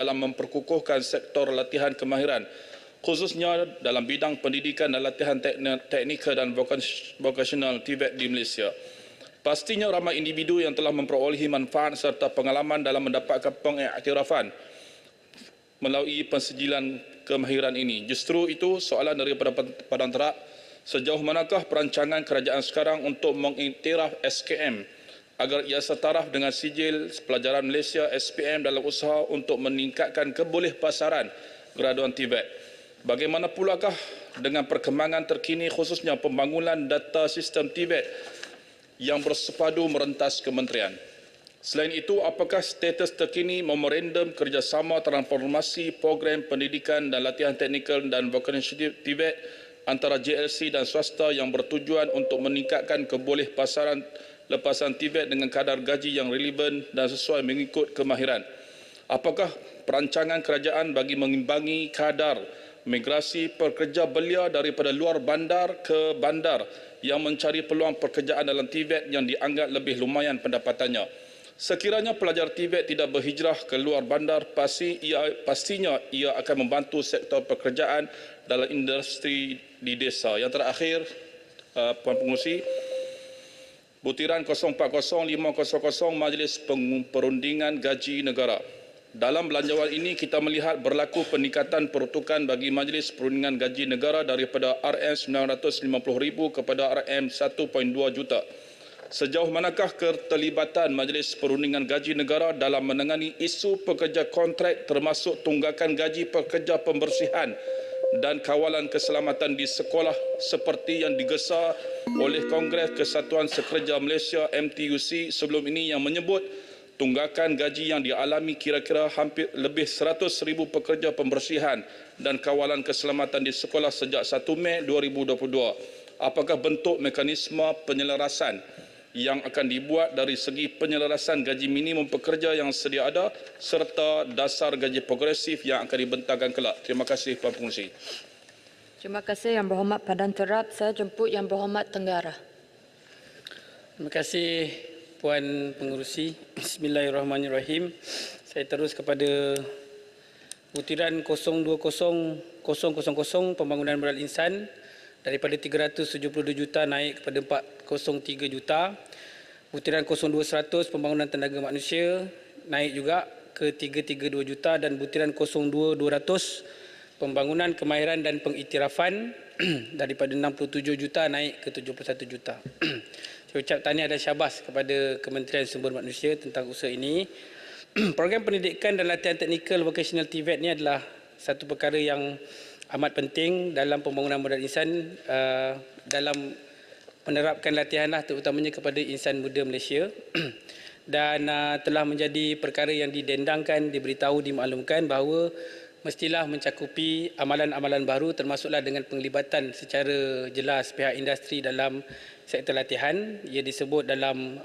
dalam memperkukuhkan sektor latihan kemahiran, khususnya dalam bidang pendidikan dan latihan teknikal dan vokasional TVET di Malaysia. Pastinya ramai individu yang telah memperolehi manfaat serta pengalaman dalam mendapatkan pengiktirafan melalui pensijilan kemahiran ini. Justru itu soalan daripada Padang Terap, sejauh manakah perancangan kerajaan sekarang untuk mengiktiraf SKM agar ia setaraf dengan sijil pelajaran Malaysia SPM dalam usaha untuk meningkatkan kebolehpasaran graduan TVET. Bagaimana pulakah dengan perkembangan terkini khususnya pembangunan data sistem TVET yang bersepadu merentas kementerian? Selain itu, apakah status terkini memorandum kerjasama transformasi program pendidikan dan latihan teknikal dan vokasional TVET antara JLC dan swasta yang bertujuan untuk meningkatkan kebolehpasaran lepasan TVET dengan kadar gaji yang relevan dan sesuai mengikut kemahiran? Apakah perancangan kerajaan bagi mengimbangi kadar migrasi pekerja belia daripada luar bandar ke bandar yang mencari peluang pekerjaan dalam TVET yang dianggap lebih lumayan pendapatannya? Sekiranya pelajar TVET tidak berhijrah ke luar bandar, pastinya ia akan membantu sektor pekerjaan dalam industri di desa. Yang terakhir, Puan Pengerusi, Butiran 040500 Majlis Perundingan Gaji Negara. Dalam belanjawan ini kita melihat berlaku peningkatan peruntukan bagi Majlis Perundingan Gaji Negara daripada RM950,000 kepada RM1.2 juta. Sejauh manakah keterlibatan Majlis Perundingan Gaji Negara dalam menangani isu pekerja kontrak termasuk tunggakan gaji pekerja pembersihan dan kawalan keselamatan di sekolah seperti yang digesa oleh Kongres Kesatuan Sekerja Malaysia MTUC sebelum ini yang menyebut tunggakan gaji yang dialami kira-kira hampir lebih 100,000 pekerja pembersihan dan kawalan keselamatan di sekolah sejak 1 Mei 2022. Apakah bentuk mekanisme penyelarasan yang akan dibuat dari segi penyelarasan gaji minimum pekerja yang sedia ada serta dasar gaji progresif yang akan dibentangkan kelak? Terima kasih, Puan Pengerusi. Terima kasih Yang Berhormat Padang Terap. Saya jemput Yang Berhormat Tenggara. Terima kasih Puan Pengerusi. Bismillahirrahmanirrahim. Saya terus kepada butiran 020000 pembangunan modal insan daripada 372 juta naik kepada 403 juta. Butiran 0200 pembangunan tenaga manusia naik juga ke 332 juta dan butiran 02200 pembangunan kemahiran dan pengiktirafan daripada 67 juta naik ke 71 juta. Saya ucap tahniah dan syabas kepada Kementerian Sumber Manusia tentang usaha ini. Program pendidikan dan latihan teknikal vocational TVET ini adalah satu perkara yang amat penting dalam pembangunan modal insan dalam menerapkan latihan terutamanya kepada insan muda Malaysia dan telah menjadi perkara yang didendangkan, diberitahu, dimaklumkan bahawa mestilah mencakupi amalan-amalan baru termasuklah dengan penglibatan secara jelas pihak industri dalam sektor latihan. Ia disebut dalam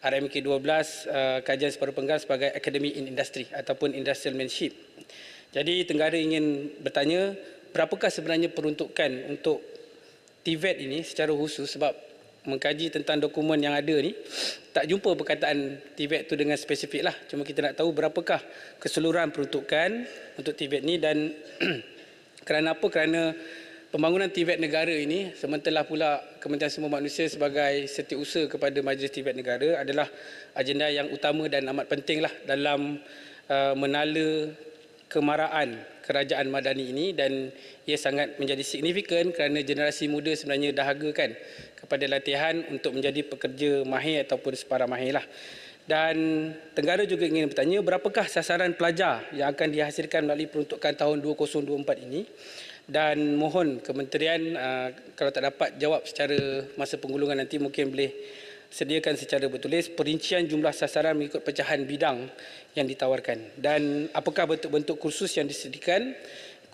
RMK 12 kajian separuh penggal sebagai Academy in Industry ataupun Industrialmanship. Jadi Tenggara ingin bertanya, berapakah sebenarnya peruntukan untuk TVET ini secara khusus, sebab mengkaji tentang dokumen yang ada ni tak jumpa perkataan TVET itu dengan spesifik lah. Cuma kita nak tahu berapakah keseluruhan peruntukan untuk TVET ni dan kerana apa? Kerana pembangunan TVET negara ini, sementara pula Kementerian Sumber Manusia sebagai setiausaha kepada Majlis TVET negara adalah agenda yang utama dan amat penting lah dalam menala kemaraan kerajaan madani ini, dan ia sangat menjadi signifikan kerana generasi muda sebenarnya dahagakan kepada latihan untuk menjadi pekerja mahir ataupun separa mahir lah. Dan Tenggara juga ingin bertanya, berapakah sasaran pelajar yang akan dihasilkan melalui peruntukan tahun 2024 ini, dan mohon kementerian kalau tak dapat jawab secara masa penggulungan nanti mungkin boleh sediakan secara bertulis perincian jumlah sasaran mengikut pecahan bidang yang ditawarkan, dan apakah bentuk-bentuk kursus yang disediakan,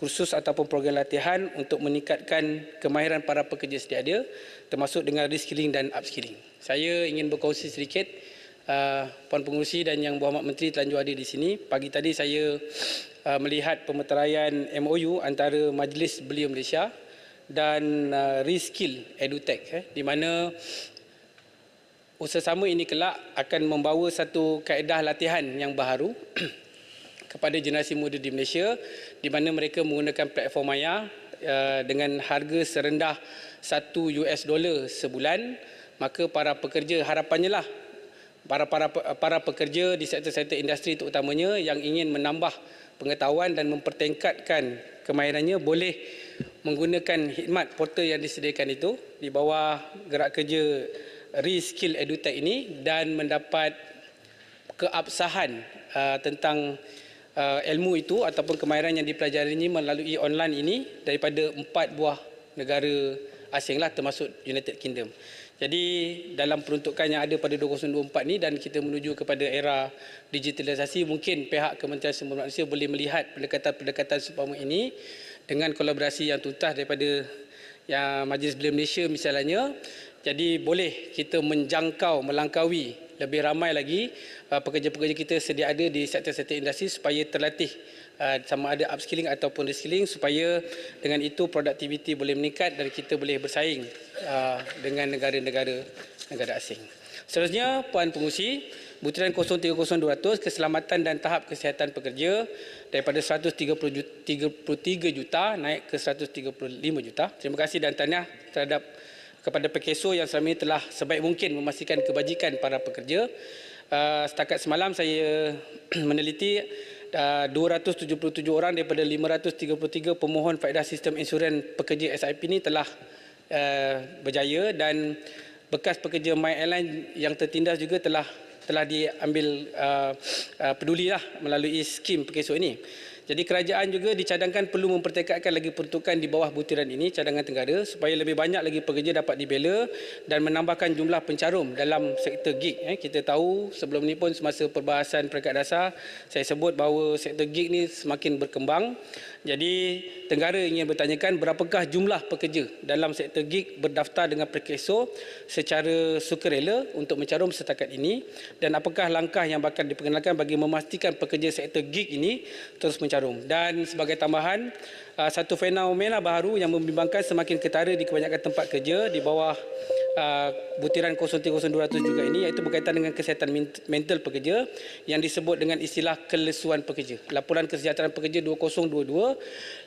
kursus ataupun program latihan untuk meningkatkan kemahiran para pekerja sedia ada termasuk dengan reskilling dan upskilling. Saya ingin berkongsi sedikit, Puan Pengerusi dan Yang Berhormat Menteri telanjur ada di sini. Pagi tadi saya melihat pemeteraian MOU antara Majlis Belia Malaysia dan Reskill EduTech, di mana usaha sama ini kelak akan membawa satu kaedah latihan yang baharu kepada generasi muda di Malaysia, di mana mereka menggunakan platform maya dengan harga serendah $1 sebulan. Maka para pekerja, harapannya lah para pekerja di sektor-sektor industri terutamanya yang ingin menambah pengetahuan dan mempertingkatkan kemahirannya boleh menggunakan khidmat portal yang disediakan itu di bawah gerak kerja Reskill EduTech ini dan mendapat keabsahan tentang ilmu itu ataupun kemahiran yang dipelajarinya melalui online ini daripada 4 buah negara asing lah, termasuk United Kingdom. Jadi dalam peruntukan yang ada pada 2024 ni dan kita menuju kepada era digitalisasi, mungkin pihak Kementerian Sumber Manusia boleh melihat pendekatan-pendekatan seumpama ini dengan kolaborasi yang tuntas daripada yang Majlis Belia Malaysia misalnya. Jadi boleh kita menjangkau, melangkaui lebih ramai lagi pekerja-pekerja kita sedia ada di sektor-sektor industri supaya terlatih sama ada upskilling ataupun reskilling, supaya dengan itu produktiviti boleh meningkat dan kita boleh bersaing dengan negara-negara asing. Seterusnya, Puan Pengerusi, butiran 030200 keselamatan dan tahap kesihatan pekerja daripada 133 juta naik ke 135 juta. Terima kasih dan tahniah terhadap kepada PKSO yang selama ini telah sebaik mungkin memastikan kebajikan para pekerja. Setakat semalam saya meneliti 277 orang daripada 533 pemohon faedah sistem insurans pekerja SIP ini telah berjaya, dan bekas pekerja My Airline yang tertindas juga telah diambil pedulilah melalui skim PKSO ini. Jadi kerajaan juga dicadangkan perlu mempertekadkan lagi peruntukan di bawah butiran ini, cadangan Tenggara, supaya lebih banyak lagi pekerja dapat dibela dan menambahkan jumlah pencarum dalam sektor gig. Kita tahu sebelum ini pun semasa perbahasan peringkat dasar saya sebut bahawa sektor gig ni semakin berkembang. Jadi Tenggara ingin bertanyakan berapakah jumlah pekerja dalam sektor gig berdaftar dengan PKSO secara sukarela untuk mencarum setakat ini, dan apakah langkah yang bakal diperkenalkan bagi memastikan pekerja sektor gig ini terus mencarum. Dan sebagai tambahan, satu fenomena baru yang membimbangkan semakin ketara di kebanyakan tempat kerja di bawah butiran 030200 juga ini, iaitu berkaitan dengan kesihatan mental pekerja yang disebut dengan istilah kelesuan pekerja. Laporan kesejahteraan pekerja 2022,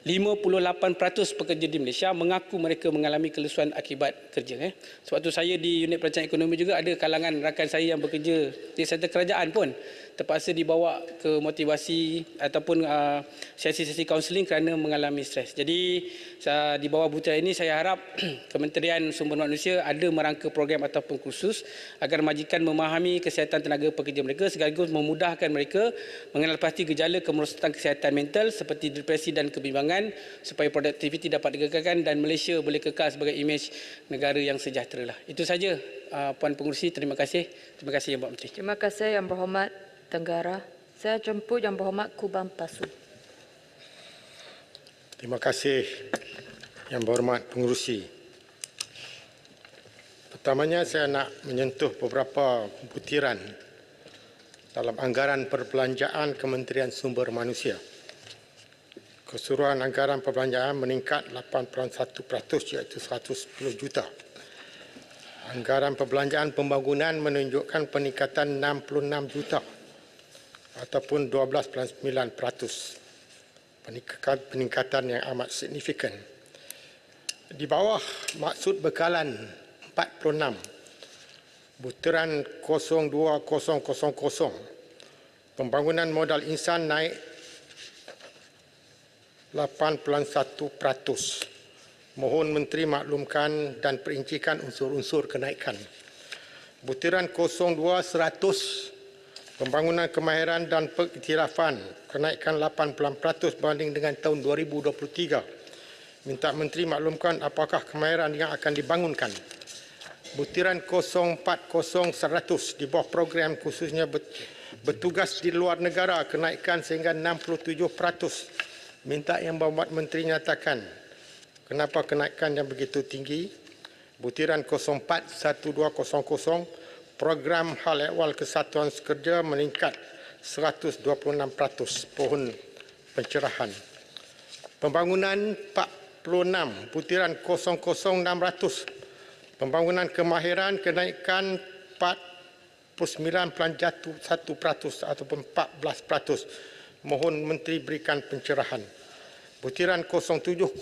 58% pekerja di Malaysia mengaku mereka mengalami kelesuan akibat kerja. Sebab tu saya di unit perancangan ekonomi juga ada kalangan rakan saya yang bekerja di sektor kerajaan pun terpaksa dibawa ke motivasi ataupun sesi-sesi kaunseling kerana mengalami stres. Jadi di bawah butiran ini saya harap Kementerian Sumber Manusia ada merangka program ataupun kursus agar majikan memahami kesihatan tenaga pekerja mereka sekaligus memudahkan mereka mengenal pasti gejala kemerosotan kesihatan mental seperti depresi dan kebimbangan, supaya produktiviti dapat digegarkan dan Malaysia boleh kekal sebagai imej negara yang sejahtera. Itu saja Puan Pengerusi. Terima kasih. Terima kasih Yang Berhormat Menteri. Terima kasih Yang Berhormat Tenggara. Saya jemput Yang Berhormat Kubang Pasu. Terima kasih Yang Berhormat Pengerusi. Pertamanya saya nak menyentuh beberapa butiran dalam anggaran perbelanjaan Kementerian Sumber Manusia. Keseluruhan anggaran perbelanjaan meningkat 8.1% iaitu 110 juta. Anggaran perbelanjaan pembangunan menunjukkan peningkatan 66 juta ataupun 12.9%. Peningkatan yang amat signifikan. Di bawah maksud bekalan 46, butiran 02000, pembangunan modal insan naik 8.1%. Mohon Menteri maklumkan dan perincikan unsur-unsur kenaikan. Butiran 02-100, pembangunan kemahiran dan pengiktirafan, kenaikan 8% berbanding dengan tahun 2023. Minta Menteri maklumkan apakah kemahiran yang akan dibangunkan. Butiran 040-100, di bawah program khususnya bertugas di luar negara, kenaikan sehingga 67%. Minta Yang Berhormat Menteri nyatakan kenapa kenaikan yang begitu tinggi. Butiran 04-1200, program hal ehwal kesatuan kerja meningkat 126%. Pohon pencerahan. Pembangunan 46, butiran 00600, pembangunan kemahiran kenaikan 49.1% ataupun 14%. Mohon Menteri berikan pencerahan. Butiran 07000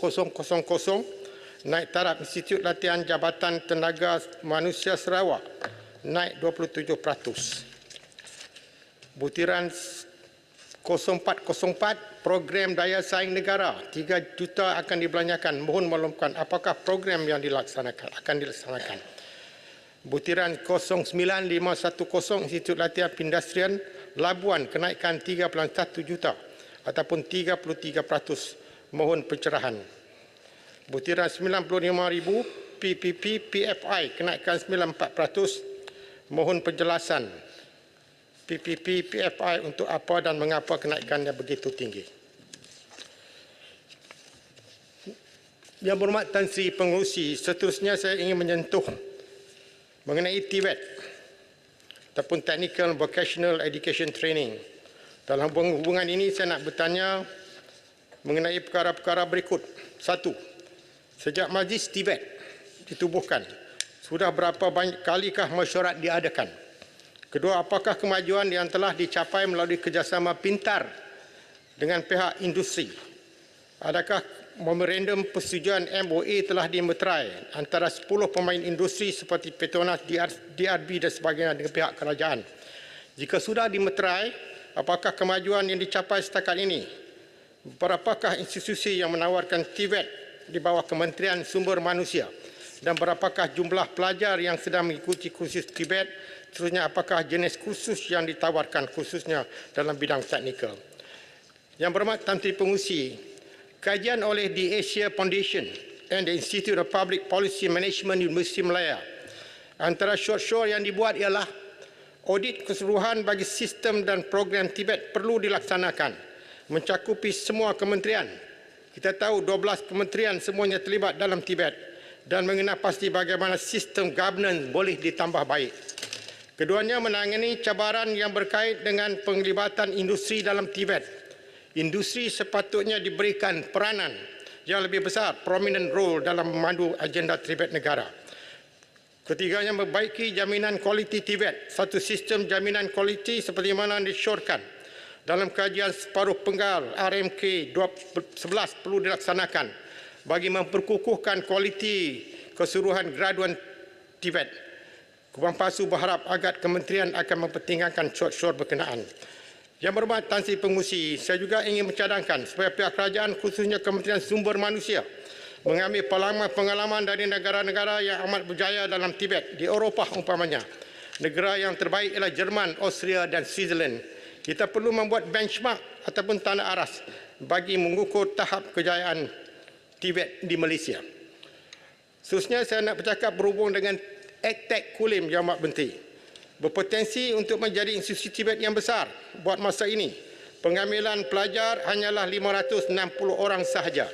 naik taraf Institut Latihan Jabatan Tenaga Manusia Sarawak naik 27%. Butiran 0404 program daya saing negara 3 juta akan dibelanjakan. Mohon maklumkan apakah program yang akan dilaksanakan. Butiran 09510 Institut Latihan Perindustrian Labuan kenaikan 3.1 juta ataupun 33%. Mohon pencerahan. Butiran 95,000 PPP PFI kenaikan 94%. Mohon penjelasan. PPP PFI untuk apa dan mengapa kenaikannya begitu tinggi. Yang berhormat Tan Sri Pengerusi, seterusnya saya ingin menyentuh mengenai TVET ataupun Technical Vocational Education Training. Dalam hubungan ini saya nak bertanya mengenai perkara-perkara berikut. 1. Sejak majlis TVET ditubuhkan, sudah berapa banyak kalikah mesyuarat diadakan? Kedua, apakah kemajuan yang telah dicapai melalui kerjasama pintar dengan pihak industri? Adakah memorandum persetujuan MOA telah dimeterai antara 10 pemain industri seperti Petronas, DRB dan sebagainya dengan pihak kerajaan? Jika sudah dimeterai, apakah kemajuan yang dicapai setakat ini? Berapakah institusi yang menawarkan TVET di bawah Kementerian Sumber Manusia? Dan berapakah jumlah pelajar yang sedang mengikuti kursus TVET? Seterusnya, apakah jenis kursus yang ditawarkan khususnya dalam bidang teknikal? Yang berhormat Tan Sri Pengerusi, kajian oleh The Asia Foundation and the Institute of Public Policy Management Universiti Malaya, antara short yang dibuat ialah audit keseluruhan bagi sistem dan program TVET perlu dilaksanakan, mencakupi semua kementerian. Kita tahu 12 kementerian semuanya terlibat dalam TVET dan mengenal pasti bagaimana sistem governance boleh ditambah baik. Keduanya menangani cabaran yang berkait dengan penglibatan industri dalam TVET. Industri sepatutnya diberikan peranan yang lebih besar, prominent role dalam memandu agenda TVET negara. Ketiganya memperbaiki jaminan kualiti TVET, satu sistem jaminan kualiti seperti mana disyorkan dalam kajian separuh penggal RMK 11 perlu dilaksanakan bagi memperkukuhkan kualiti keseluruhan graduan TVET. Kubang Pasu berharap agar kementerian akan mempertingkatkan short berkenaan. Yang berhormat Tan Sri Pengerusi, saya juga ingin mencadangkan supaya pihak kerajaan khususnya Kementerian Sumber Manusia mengambil pengalaman dari negara-negara yang amat berjaya dalam TVET di Eropah umpamanya. Negara yang terbaik ialah Jerman, Austria dan Switzerland. Kita perlu membuat benchmark ataupun tanda aras bagi mengukur tahap kejayaan TVET di Malaysia. Seterusnya saya nak bercakap berhubung dengan EdTech Kulim Yang Amat Menteri. Berpotensi untuk menjadi institusi TVET yang besar buat masa ini. Pengambilan pelajar hanyalah 560 orang sahaja.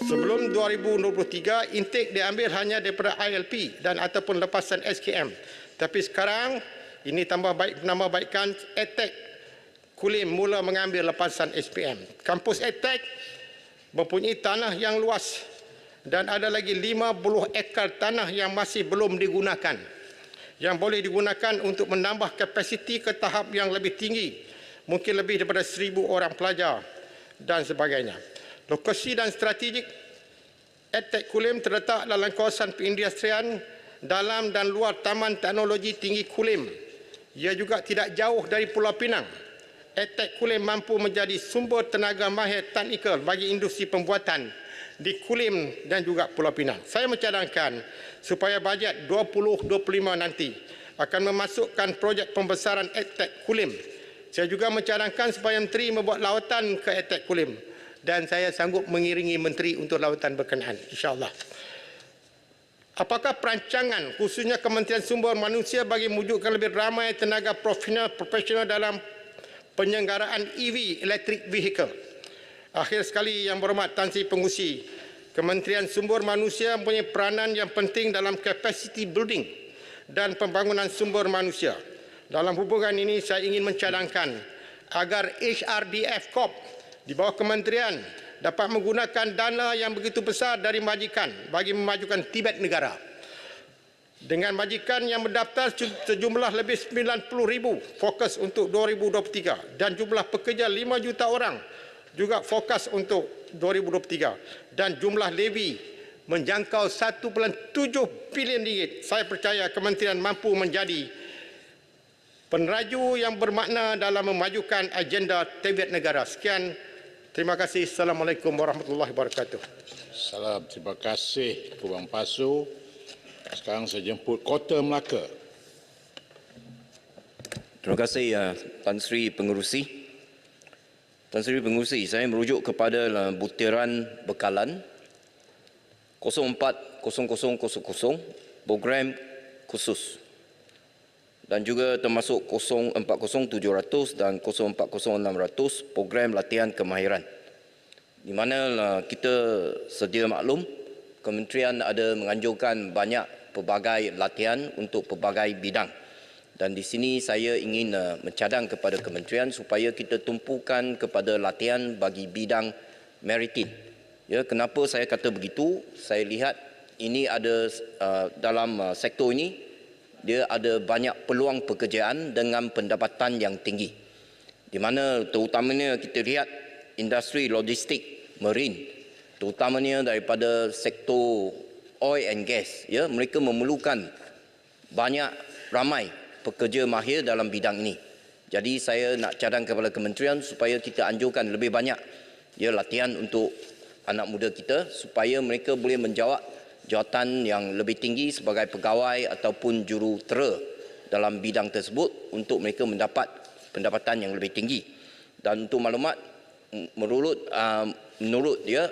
Sebelum 2023, intake diambil hanya daripada ILP dan ataupun lepasan SKM. Tapi sekarang, ini nama baikkan EdTech Kulim mula mengambil lepasan SPM. Kampus EdTech mempunyai tanah yang luas dan ada lagi 50 ekar tanah yang masih belum digunakan, yang boleh digunakan untuk menambah kapasiti ke tahap yang lebih tinggi, mungkin lebih daripada 1,000 orang pelajar dan sebagainya. Lokasi dan strategik EdTech Kulim terletak dalam kawasan perindustrian dalam dan luar Taman Teknologi Tinggi Kulim. Ia juga tidak jauh dari Pulau Pinang. EdTech Kulim mampu menjadi sumber tenaga mahir teknikal bagi industri pembuatan di Kulim dan juga Pulau Pinang. Saya mencadangkan supaya bajet 2025 nanti akan memasukkan projek pembesaran EdTech Kulim. Saya juga mencadangkan supaya Menteri membuat lawatan ke EdTech Kulim dan saya sanggup mengiringi Menteri untuk lawatan berkenaan, insya-Allah. Apakah perancangan khususnya Kementerian Sumber Manusia bagi mewujudkan lebih ramai tenaga profesional dalam penyelenggaraan EV, electric vehicle? Akhir sekali, yang berhormat Tan Sri Pengerusi, Kementerian Sumber Manusia mempunyai peranan yang penting dalam capacity building dan pembangunan sumber manusia. Dalam hubungan ini, saya ingin mencadangkan agar HRDF Corp di bawah kementerian dapat menggunakan dana yang begitu besar dari majikan bagi memajukan TVET negara. Dengan majikan yang mendaftar sejumlah lebih 90,000 fokus untuk 2023 dan jumlah pekerja 5 juta orang juga fokus untuk 2023 dan jumlah levy menjangkau 1.7 bilion ringgit. Saya percaya kementerian mampu menjadi peneraju yang bermakna dalam memajukan agenda Tibet negara. Sekian, terima kasih. Assalamualaikum warahmatullahi wabarakatuh. Salam, terima kasih Kubang Pasu. Sekarang saya jemput Kota Melaka. Terima kasih Tan Sri Pengerusi. Tan Sri Pengerusi, saya merujuk kepada butiran bekalan 040000 program khusus dan juga termasuk 040700 dan 040600 program latihan kemahiran. Di mana kita sedia maklum kementerian ada menganjurkan banyak pelbagai latihan untuk pelbagai bidang. Dan di sini saya ingin mencadang kepada kementerian supaya kita tumpukan kepada latihan bagi bidang maritim. Ya, kenapa saya kata begitu? Saya lihat ini ada dalam sektor ini dia ada banyak peluang pekerjaan dengan pendapatan yang tinggi. Di mana terutamanya kita lihat industri logistik marine, terutamanya daripada sektor oil and gas, ya, mereka memerlukan ramai pekerja mahir dalam bidang ini. Jadi saya nak cadang kepada kementerian supaya kita anjurkan lebih banyak latihan untuk anak muda kita supaya mereka boleh menjawab jawatan yang lebih tinggi sebagai pegawai ataupun jurutera dalam bidang tersebut untuk mereka mendapat pendapatan yang lebih tinggi. Dan untuk maklumat, menurut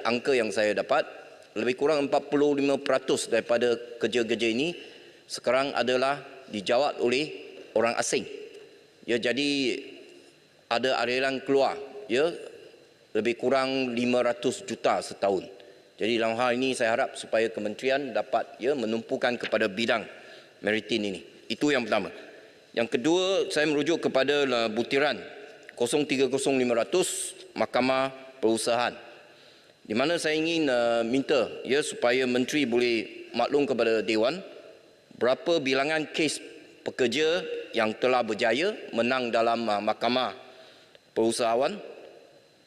angka yang saya dapat, lebih kurang 45% daripada kerja-kerja ini sekarang adalah dijawat oleh orang asing. Ya, jadi ada aliran keluar lebih kurang 500 juta setahun. Jadi dalam hal ini saya harap supaya kementerian dapat menumpukan kepada bidang maritim ini. Itu yang pertama. Yang kedua, saya merujuk kepada butiran 030500 Mahkamah Perusahaan. Di mana saya ingin minta supaya menteri boleh maklum kepada Dewan berapa bilangan kes pekerja yang telah berjaya menang dalam Mahkamah Perusahaan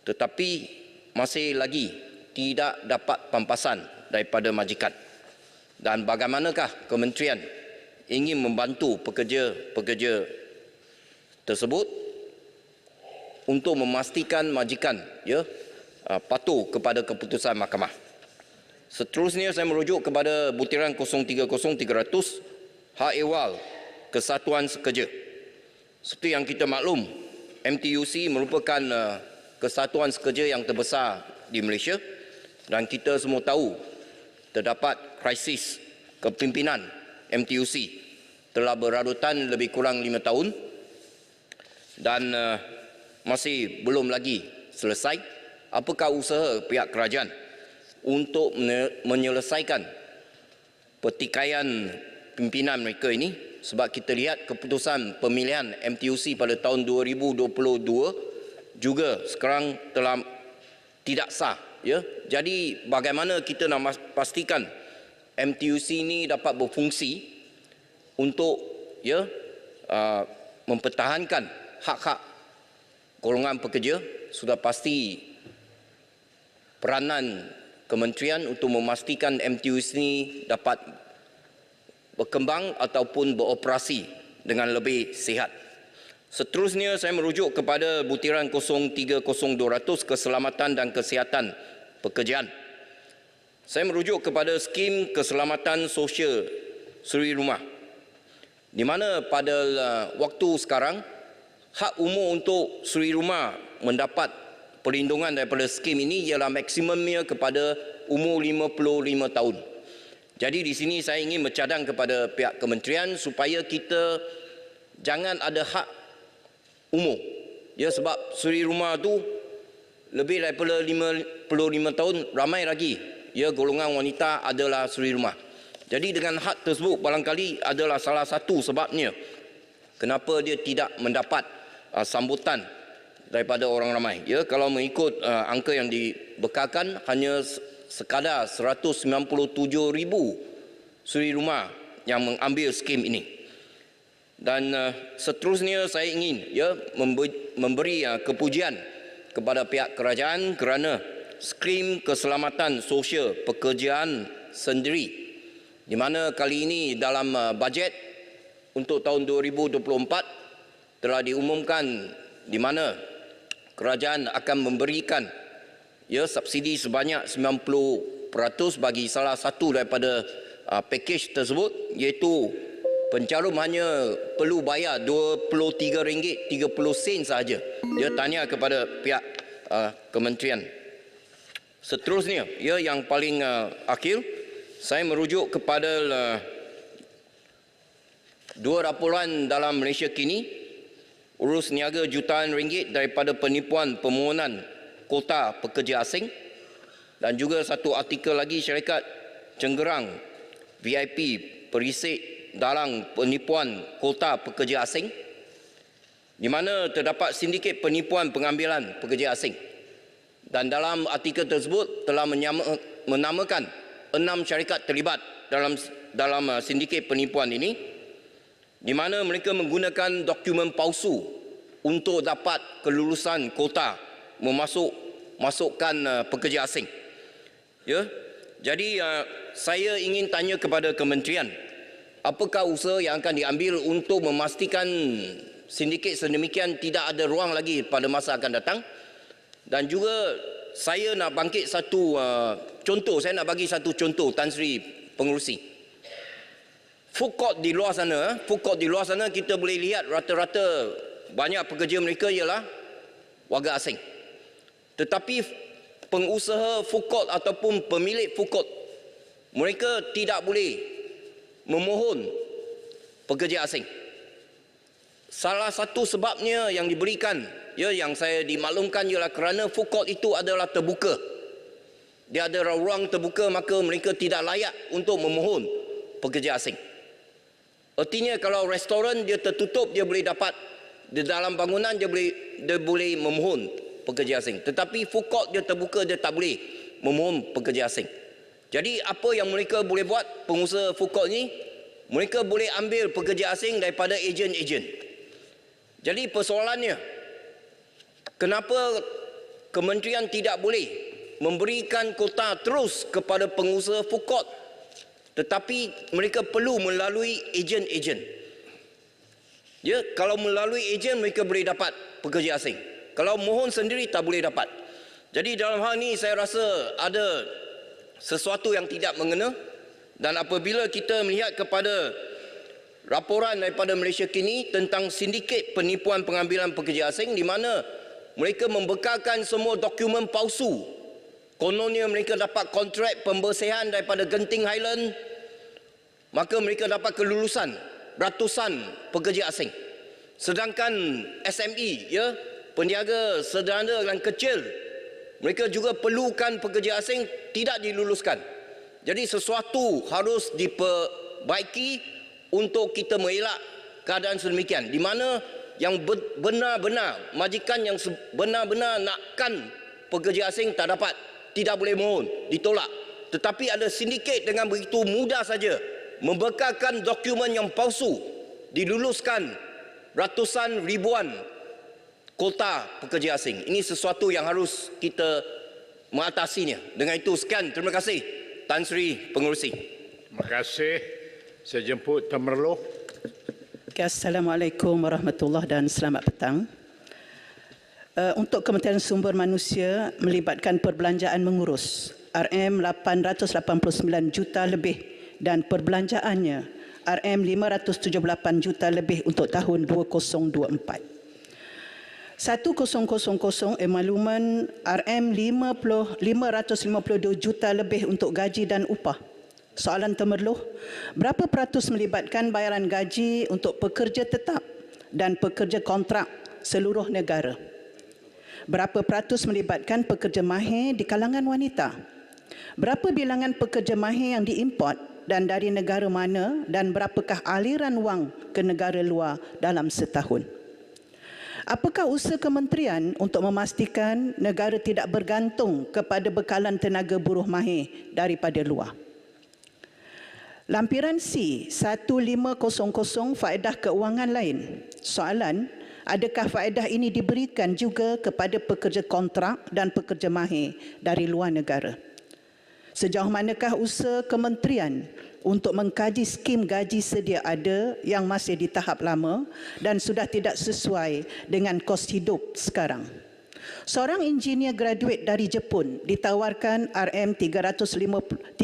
tetapi masih lagi tidak dapat pampasan daripada majikan. Dan bagaimanakah kementerian ingin membantu pekerja-pekerja tersebut untuk memastikan majikan patuh kepada keputusan mahkamah. Seterusnya saya merujuk kepada butiran 030300 hak ehwal kesatuan sekerja. Seperti yang kita maklum, MTUC merupakan kesatuan sekerja yang terbesar di Malaysia dan kita semua tahu terdapat krisis kepimpinan MTUC telah berarutan lebih kurang 5 tahun dan masih belum lagi selesai. Apakah usaha pihak kerajaan untuk menyelesaikan pertikaian pimpinan mereka ini? Sebab kita lihat keputusan pemilihan MTUC pada tahun 2022 juga sekarang telah tidak sah. Jadi bagaimana kita nak pastikan MTUC ini dapat berfungsi untuk mempertahankan hak-hak golongan pekerja? Sudah pasti peranan kementerian untuk memastikan MTUC ini dapat berkembang ataupun beroperasi dengan lebih sihat. Seterusnya saya merujuk kepada butiran 030200 keselamatan dan kesihatan pekerjaan. Saya merujuk kepada skim keselamatan sosial suri rumah. Di mana pada waktu sekarang hak umur untuk suri rumah mendapat perlindungan daripada skim ini ialah maksimumnya kepada umur 55 tahun. Jadi di sini saya ingin mencadang kepada pihak kementerian supaya kita jangan ada hak umur. Sebab suri rumah tu lebih daripada 55 tahun ramai lagi golongan wanita adalah suri rumah. Jadi dengan hak tersebut barangkali adalah salah satu sebabnya kenapa dia tidak mendapat sambutan daripada orang ramai. Kalau mengikut angka yang dibekalkan hanya sekadar 197,000 suri rumah yang mengambil skim ini. Dan seterusnya saya ingin memberi kepujian kepada pihak kerajaan kerana skrim keselamatan sosial pekerjaan sendiri, di mana kali ini dalam bajet untuk tahun 2024 telah diumumkan di mana kerajaan akan memberikan subsidi sebanyak 90% bagi salah satu daripada pakej tersebut, iaitu pencarum hanya perlu bayar RM23.30 sahaja. Dia tanya kepada pihak kementerian. Seterusnya, yang paling akhir, saya merujuk kepada dua laporan dalam Malaysia kini, urus niaga jutaan ringgit daripada penipuan permohonan kota pekerja asing, dan juga satu artikel lagi syarikat Cenggerang VIP perisik dalam penipuan kota pekerja asing, di mana terdapat sindiket penipuan pengambilan pekerja asing. Dan dalam artikel tersebut telah menamakan 6 syarikat terlibat dalam sindiket penipuan ini, di mana mereka menggunakan dokumen palsu untuk dapat kelulusan kota memasukkan pekerja asing. Jadi saya ingin tanya kepada kementerian, apakah usaha yang akan diambil untuk memastikan sindiket sedemikian tidak ada ruang lagi pada masa akan datang? Dan juga saya nak bangkit satu contoh, saya nak bagi satu contoh, Tan Sri Pengerusi. Food court di luar sana, kita boleh lihat rata-rata banyak pekerja mereka ialah warga asing. Tetapi pengusaha food court ataupun pemilik food court, mereka tidak boleh memohon pekerja asing. Salah satu sebabnya yang diberikan, yang saya dimaklumkan ialah kerana food court itu adalah terbuka. Dia ada ruang terbuka, maka mereka tidak layak untuk memohon pekerja asing. Artinya kalau restoran dia tertutup, dia boleh dapat di dalam bangunan, dia boleh memohon pekerja asing. Tetapi food court dia terbuka, dia tak boleh memohon pekerja asing. Jadi apa yang mereka boleh buat, pengusaha food court ni, mereka boleh ambil pekerja asing daripada ejen-ejen. Jadi persoalannya, kenapa kementerian tidak boleh memberikan kota terus kepada pengusaha food court, tetapi mereka perlu melalui ejen-ejen. Kalau melalui ejen mereka boleh dapat pekerja asing. Kalau mohon sendiri tak boleh dapat. Jadi dalam hal ini saya rasa ada sesuatu yang tidak mengena, dan apabila kita melihat kepada laporan daripada Malaysia kini tentang sindiket penipuan pengambilan pekerja asing, di mana mereka membekalkan semua dokumen palsu. Kononnya mereka dapat kontrak pembersihan daripada Genting Highland, maka mereka dapat kelulusan ratusan pekerja asing. Sedangkan SME, peniaga sederhana dan kecil, mereka juga perlukan pekerja asing, tidak diluluskan. Jadi sesuatu harus diperbaiki untuk kita mengelak keadaan sedemikian, di mana yang benar-benar majikan yang benar-benar nakkan pekerja asing tak dapat, tidak boleh mohon, ditolak. Tetapi ada sindiket dengan begitu mudah saja membekalkan dokumen yang palsu, diluluskan ratusan ribuan kota pekerja asing. Ini sesuatu yang harus kita mengatasinya. Dengan itu sekian, terima kasih Tan Sri Pengerusi. Terima kasih. Saya jemput Tan Merloh. Assalamualaikum warahmatullahi dan selamat petang. Untuk Kementerian Sumber Manusia melibatkan perbelanjaan mengurus RM889 juta lebih dan perbelanjaannya RM578 juta lebih untuk tahun 2024. 1000 emaluman RM552 juta lebih untuk gaji dan upah. Soalan temerloh, berapa peratus melibatkan bayaran gaji untuk pekerja tetap dan pekerja kontrak seluruh negara? Berapa peratus melibatkan pekerja mahir di kalangan wanita? Berapa bilangan pekerja mahir yang diimport dan dari negara mana, dan berapakah aliran wang ke negara luar dalam setahun? Apakah usaha kementerian untuk memastikan negara tidak bergantung kepada bekalan tenaga buruh mahir daripada luar? Lampiran C 1500 faedah keuangan lain. Soalan, adakah faedah ini diberikan juga kepada pekerja kontrak dan pekerja mahir dari luar negara? Sejauh manakah usaha kementerian untuk mengkaji skim gaji sedia ada yang masih di tahap lama dan sudah tidak sesuai dengan kos hidup sekarang? Seorang engineer graduate dari Jepun ditawarkan RM3,500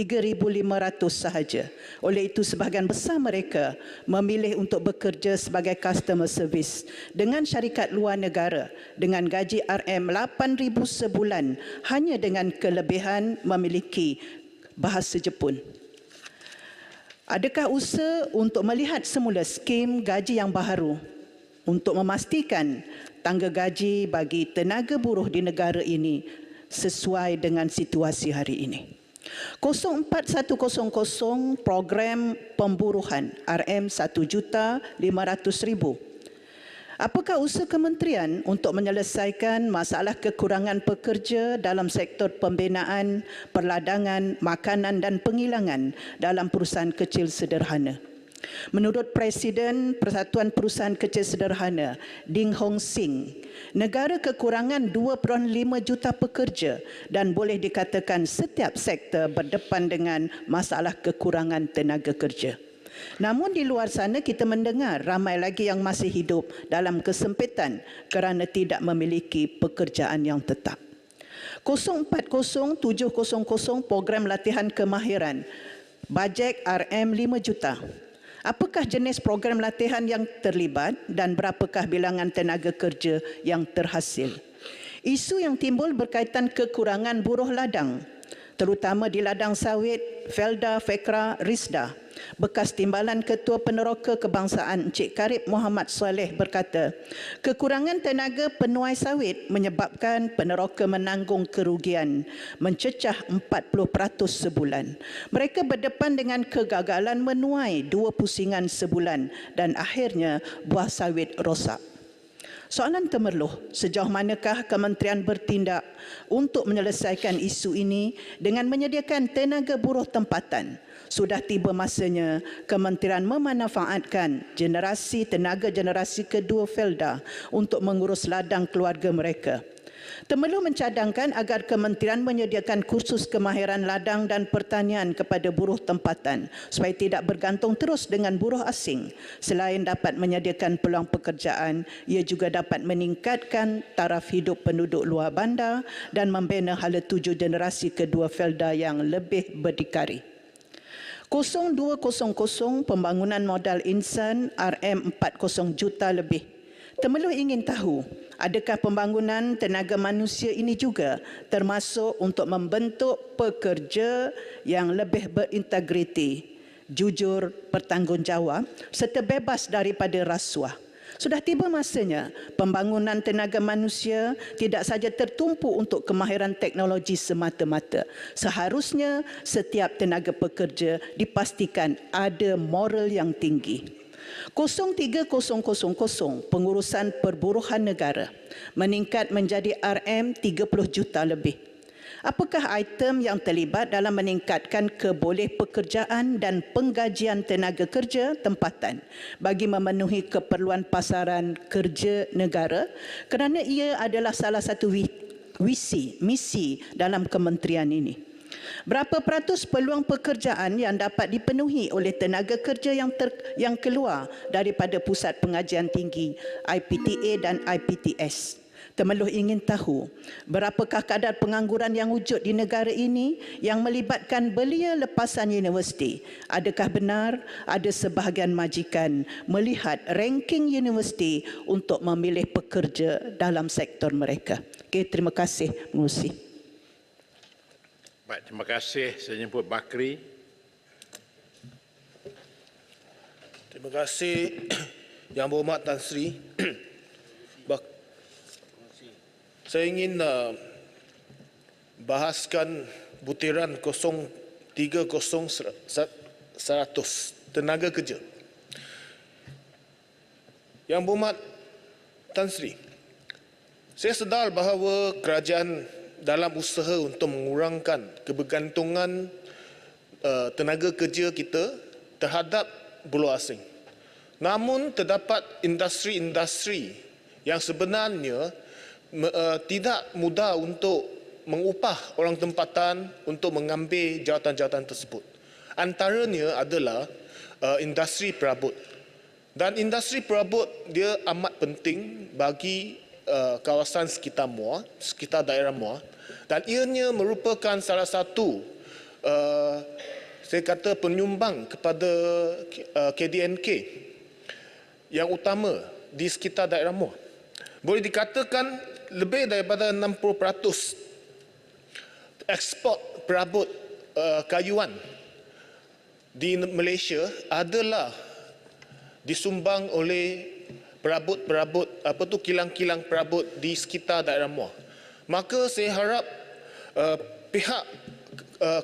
sahaja. Oleh itu, sebahagian besar mereka memilih untuk bekerja sebagai customer service dengan syarikat luar negara dengan gaji RM8,000 sebulan hanya dengan kelebihan memiliki bahasa Jepun. Adakah usaha untuk melihat semula skim gaji yang baharu untuk memastikan tangga gaji bagi tenaga buruh di negara ini sesuai dengan situasi hari ini? 04100 program pemburuhan RM1,500,000. Apakah usaha kementerian untuk menyelesaikan masalah kekurangan pekerja dalam sektor pembinaan, perladangan, makanan dan penghilangan dalam perusahaan kecil sederhana? Menurut Presiden Persatuan Perusahaan Kecil Sederhana, Ding Hong Sing, negara kekurangan 2.5 juta pekerja dan boleh dikatakan setiap sektor berdepan dengan masalah kekurangan tenaga kerja. Namun di luar sana kita mendengar ramai lagi yang masih hidup dalam kesempitan kerana tidak memiliki pekerjaan yang tetap. 040700 program latihan kemahiran, bajet RM5 juta. Apakah jenis program latihan yang terlibat dan berapakah bilangan tenaga kerja yang terhasil? Isu yang timbul berkaitan kekurangan buruh ladang, terutama di ladang sawit, Felda, Fekra, Risda. Bekas Timbalan Ketua Peneroka Kebangsaan Encik Karib Muhammad Saleh berkata, kekurangan tenaga penuai sawit menyebabkan peneroka menanggung kerugian mencecah 40% sebulan. Mereka berdepan dengan kegagalan menuai 2 pusingan sebulan dan akhirnya buah sawit rosak. Soalan temerloh, sejauh manakah kementerian bertindak untuk menyelesaikan isu ini dengan menyediakan tenaga buruh tempatan? Sudah tiba masanya kementerian memanfaatkan generasi kedua Felda untuk mengurus ladang keluarga mereka. Temerloh mencadangkan agar kementerian menyediakan kursus kemahiran ladang dan pertanian kepada buruh tempatan supaya tidak bergantung terus dengan buruh asing. Selain dapat menyediakan peluang pekerjaan, ia juga dapat meningkatkan taraf hidup penduduk luar bandar dan membina hala tuju generasi kedua Felda yang lebih berdikari. 0200 pembangunan modal insan RM40 juta lebih. Temerloh ingin tahu, adakah pembangunan tenaga manusia ini juga termasuk untuk membentuk pekerja yang lebih berintegriti, jujur, bertanggungjawab serta bebas daripada rasuah? Sudah tiba masanya pembangunan tenaga manusia tidak saja tertumpu untuk kemahiran teknologi semata-mata. Seharusnya setiap tenaga pekerja dipastikan ada moral yang tinggi. 03000 pengurusan perburuhan negara meningkat menjadi RM30 juta lebih. Apakah item yang terlibat dalam meningkatkan keboleh pekerjaan dan penggajian tenaga kerja tempatan bagi memenuhi keperluan pasaran kerja negara kerana ia adalah salah satu misi dalam kementerian ini? Berapa peratus peluang pekerjaan yang dapat dipenuhi oleh tenaga kerja yang keluar daripada Pusat Pengajian Tinggi IPTA dan IPTS? Temerloh ingin tahu berapakah kadar pengangguran yang wujud di negara ini yang melibatkan belia lepasan universiti. Adakah benar ada sebahagian majikan melihat ranking universiti untuk memilih pekerja dalam sektor mereka? Okey, terima kasih, Pengerusi. Baik, terima kasih. Saya jemput Bakri. Terima kasih Yang Berhormat Tan Sri. Saya ingin bahaskan butiran 030100 tenaga kerja. Yang Berhormat Tan Sri, saya sedar bahawa kerajaan dalam usaha untuk mengurangkan kebergantungan tenaga kerja kita terhadap buruh asing. Namun terdapat industri-industri yang sebenarnya tidak mudah untuk mengupah orang tempatan untuk mengambil jawatan-jawatan tersebut. Antaranya adalah industri perabot. Dan industri perabot dia amat penting bagi kawasan sekitar Muar, sekitar daerah Muar, dan ianya merupakan salah satu saya kata penyumbang kepada KDNK yang utama di sekitar daerah Muar. Boleh dikatakan lebih daripada 60% ekspor perabot kayuan di Malaysia adalah disumbang oleh perabot-perabot kilang-kilang perabot di sekitar daerah Muar. Maka saya harap pihak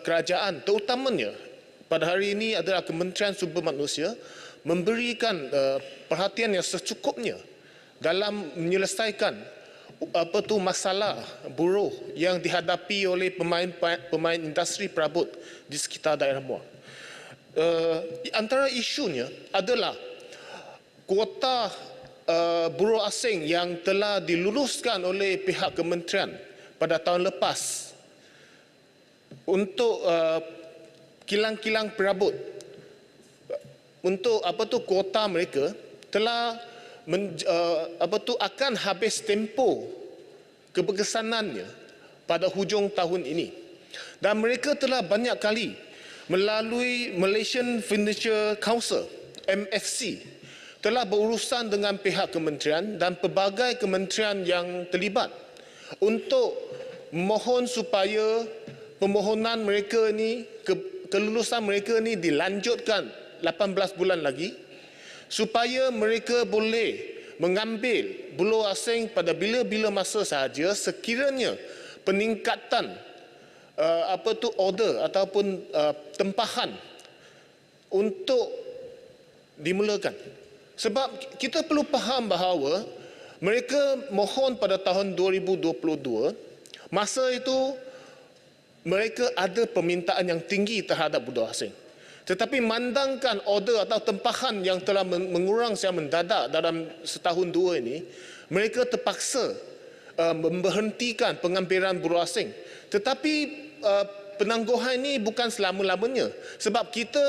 kerajaan terutamanya pada hari ini adalah Kementerian Sumber Manusia memberikan perhatian yang secukupnya dalam menyelesaikan masalah buruh yang dihadapi oleh pemain industri perabot di sekitar daerah Muar. Antara isunya adalah kuota buruh asing yang telah diluluskan oleh pihak kementerian pada tahun lepas untuk kilang-kilang perabot. Untuk kuota mereka telah akan habis tempoh keberkesanannya pada hujung tahun ini. Dan mereka telah banyak kali melalui Malaysian Furniture Council MFC telah berurusan dengan pihak kementerian dan pelbagai kementerian yang terlibat untuk mohon supaya permohonan mereka ini, kelulusan mereka ini dilanjutkan 18 bulan lagi supaya mereka boleh mengambil buruh asing pada bila-bila masa sahaja sekiranya peningkatan order ataupun tempahan untuk dimulakan. Sebab kita perlu faham bahawa mereka mohon pada tahun 2022, masa itu mereka ada permintaan yang tinggi terhadap buruh asing. Tetapi mandangkan order atau tempahan yang telah mengurang secara mendadak dalam setahun dua ini, mereka terpaksa memberhentikan pengambilan buruh asing. Tetapi penangguhan ini bukan selama-lamanya. Sebab kita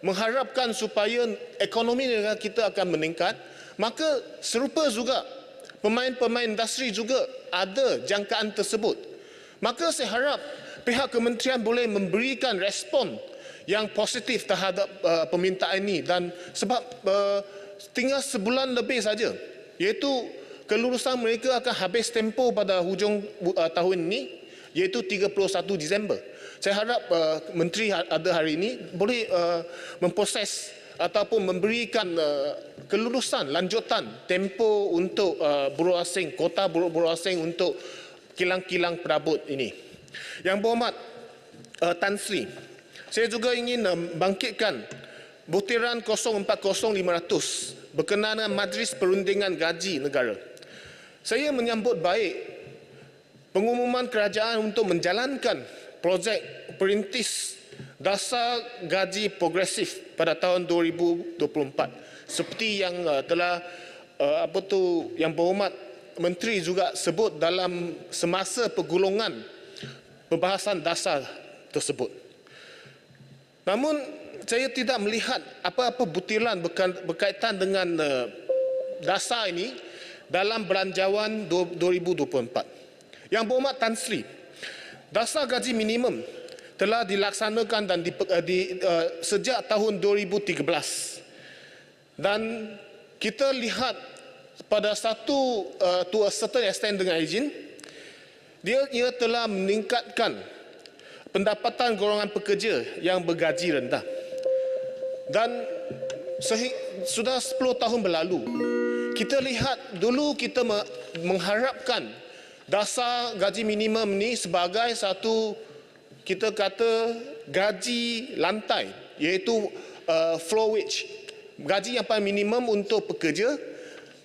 mengharapkan supaya ekonomi negara kita akan meningkat, maka serupa juga pemain-pemain industri juga ada jangkaan tersebut. Maka saya harap pihak kementerian boleh memberikan respon yang positif terhadap permintaan ini, dan sebab tinggal sebulan lebih saja, iaitu kelulusan mereka akan habis tempoh pada hujung tahun ini, iaitu 31 Disember. Saya harap menteri ada hari ini boleh memproses ataupun memberikan kelulusan lanjutan tempoh untuk buruh asing, kota buruh asing untuk kilang-kilang perabot ini. Yang berhormat Tan Sri, saya juga ingin bangkitkan butiran 040500 berkenaan dengan Majlis Perundingan Gaji Negara. Saya menyambut baik pengumuman kerajaan untuk menjalankan projek perintis dasar gaji progresif pada tahun 2024 seperti yang telah yang berhormat menteri juga sebut dalam semasa pergulungan pembahasan dasar tersebut. Namun saya tidak melihat apa-apa butiran berkaitan dengan dasar ini dalam belanjawan 2024. Yang berhormat Tan Sri, dasar gaji minimum telah dilaksanakan dan sejak tahun 2013. Dan kita lihat pada to a certain extent dengan izin, ia telah meningkatkan pendapatan golongan pekerja yang bergaji rendah. Dan sudah 10 tahun berlalu, kita lihat dulu kita mengharapkan dasar gaji minimum ini sebagai satu, kita kata, gaji lantai, iaitu floor wage, gaji yang paling minimum untuk pekerja.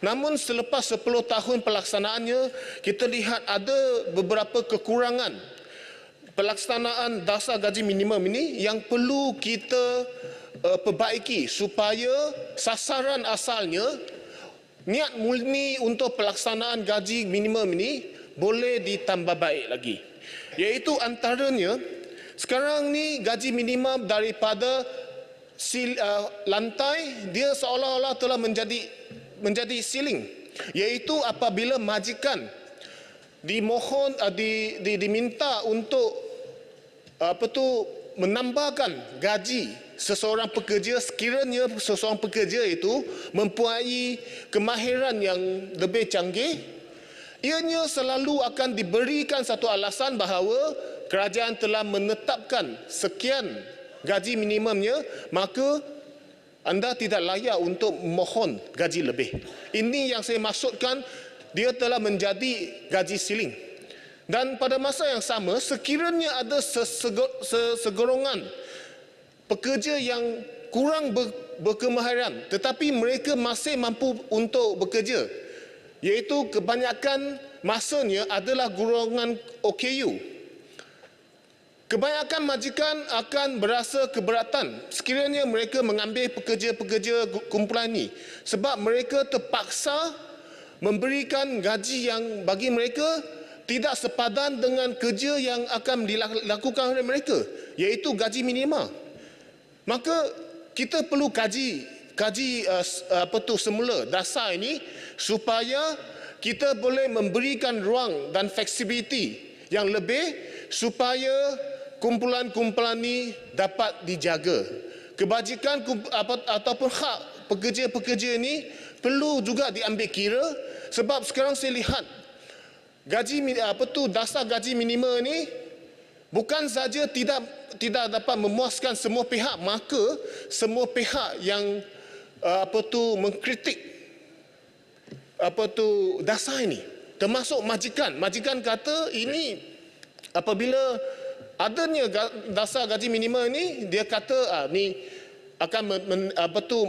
Namun selepas 10 tahun pelaksanaannya, kita lihat ada beberapa kekurangan pelaksanaan dasar gaji minimum ini yang perlu kita perbaiki supaya sasaran asalnya, niat murni untuk pelaksanaan gaji minimum ini boleh ditambah baik lagi. Iaitu antaranya, sekarang ni gaji minimum daripada lantai dia seolah-olah telah menjadi ceiling. Iaitu apabila majikan diminta untuk menambahkan gaji seseorang pekerja sekiranya seseorang pekerja itu mempunyai kemahiran yang lebih canggih, ianya selalu akan diberikan satu alasan bahawa kerajaan telah menetapkan sekian gaji minimumnya, maka anda tidak layak untuk mohon gaji lebih. Ini yang saya maksudkan, dia telah menjadi gaji ceiling. Dan pada masa yang sama, sekiranya ada segolongan pekerja yang kurang berkemahiran tetapi mereka masih mampu untuk bekerja, iaitu kebanyakan masanya adalah golongan OKU, kebanyakan majikan akan berasa keberatan sekiranya mereka mengambil pekerja-pekerja kumpulan ini sebab mereka terpaksa memberikan gaji yang bagi mereka tidak sepadan dengan kerja yang akan dilakukan oleh mereka, iaitu gaji minima. Maka kita perlu kaji semula dasar ini supaya kita boleh memberikan ruang dan fleksibiliti yang lebih supaya kumpulan-kumpulan ini dapat dijaga. Kebajikan ataupun hak pekerja-pekerja ini perlu juga diambil kira sebab sekarang saya lihat dasar gaji minimum ini bukan saja tidak dapat memuaskan semua pihak, maka semua pihak yang mengkritik dasar ini, termasuk majikan. Majikan kata ini apabila adanya dasar gaji minimum ini, dia kata ni akan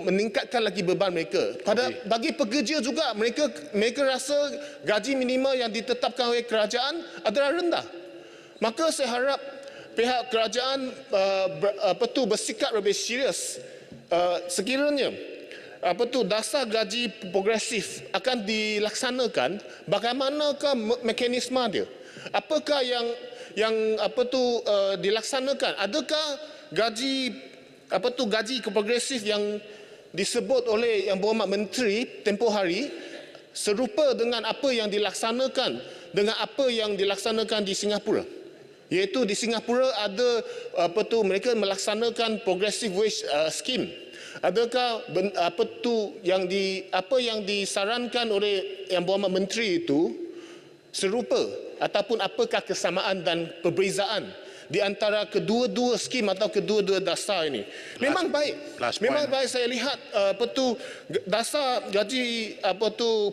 meningkatkan lagi beban mereka. Bagi pekerja juga, mereka rasa gaji minimum yang ditetapkan oleh kerajaan adalah rendah. Maka saya harap pihak kerajaan bersikap lebih serius sekiranya dasar gaji progresif akan dilaksanakan, bagaimanakah mekanisme dia? Apakah yang dilaksanakan? Adakah gaji progresif yang disebut oleh Yang Berhormat Menteri tempoh hari serupa dengan apa yang dilaksanakan di Singapura? Iaitu di Singapura ada mereka melaksanakan progressive wage scheme. Adakah apa yang disarankan oleh Yang Berhormat Menteri itu serupa ataupun apakah kesamaan dan perbezaan di antara kedua-dua skim atau kedua-dua dasar ini? Memang baik. Memang baik saya lihat dasar gaji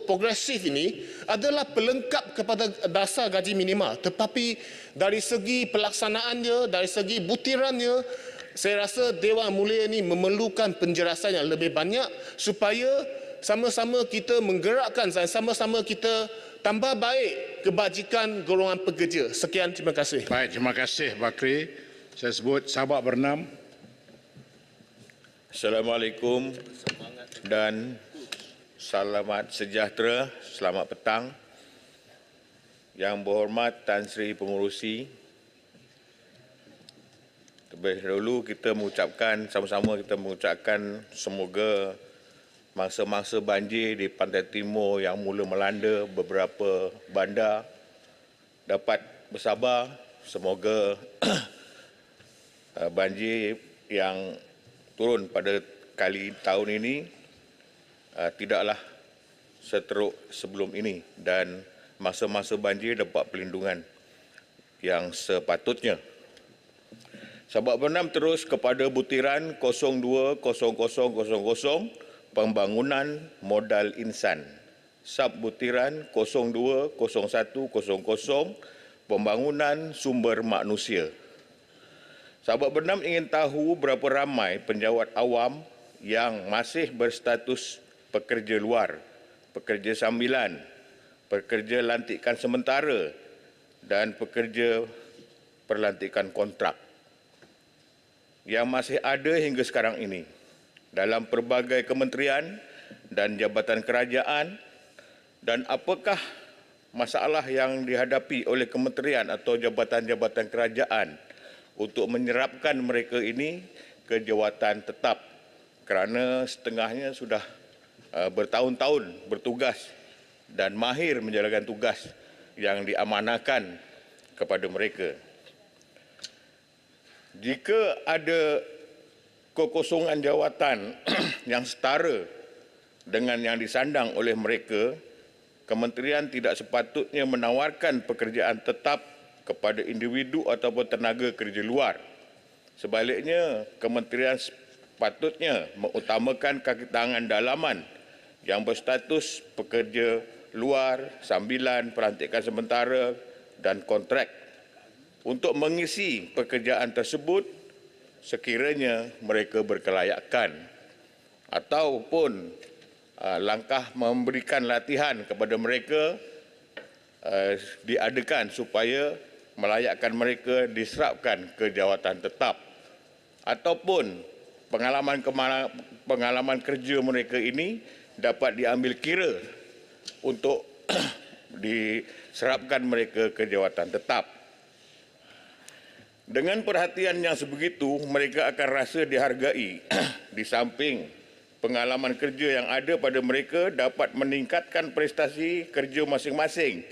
progresif ini adalah pelengkap kepada dasar gaji minima, tetapi dari segi pelaksanaannya, dari segi butirannya, saya rasa Dewan Mulia ini memerlukan penjelasan yang lebih banyak supaya sama-sama kita menggerakkan dan sama-sama kita tambah baik kebajikan golongan pekerja. Sekian, terima kasih. Baik, terima kasih Bakri. Saya sebut sahabat bernam. Assalamualaikum dan selamat sejahtera, selamat petang. Yang Berhormat Tan Sri Pengerusi, terlebih dahulu kita sama-sama mengucapkan semoga mangsa-mangsa banjir di pantai timur yang mula melanda beberapa bandar dapat bersabar. Semoga banjir yang turun pada kali tahun ini tidaklah seteruk sebelum ini dan masa-masa banjir dapat perlindungan yang sepatutnya. Sahabat bernam terus kepada butiran 020000 Pembangunan Modal Insan. Sub-butiran 020100 Pembangunan Sumber Manusia. Sahabat bernam ingin tahu berapa ramai penjawat awam yang masih berstatus pekerja luar, pekerja sambilan, pekerja lantikan sementara dan pekerja perlantikan kontrak yang masih ada hingga sekarang ini dalam pelbagai kementerian dan jabatan kerajaan, dan apakah masalah yang dihadapi oleh kementerian atau jabatan-jabatan kerajaan untuk menyerapkan mereka ini ke jawatan tetap, kerana setengahnya sudah bertahun-tahun bertugas dan mahir menjalankan tugas yang diamanahkan kepada mereka. Jika ada kekosongan jawatan yang setara dengan yang disandang oleh mereka, kementerian tidak sepatutnya menawarkan pekerjaan tetap kepada individu ataupun tenaga kerja luar. Sebaliknya, kementerian sepatutnya mengutamakan kaki tangan dalaman yang berstatus pekerja luar, sambilan, pelantikan sementara dan kontrak untuk mengisi pekerjaan tersebut sekiranya mereka berkelayakan, ataupun langkah memberikan latihan kepada mereka diadakan supaya melayakkan mereka diserapkan ke jawatan tetap, ataupun pengalaman kerja mereka ini dapat diambil kira untuk diserapkan mereka ke jawatan tetap. Dengan perhatian yang sebegitu, mereka akan rasa dihargai. Di samping pengalaman kerja yang ada pada mereka dapat meningkatkan prestasi kerja masing-masing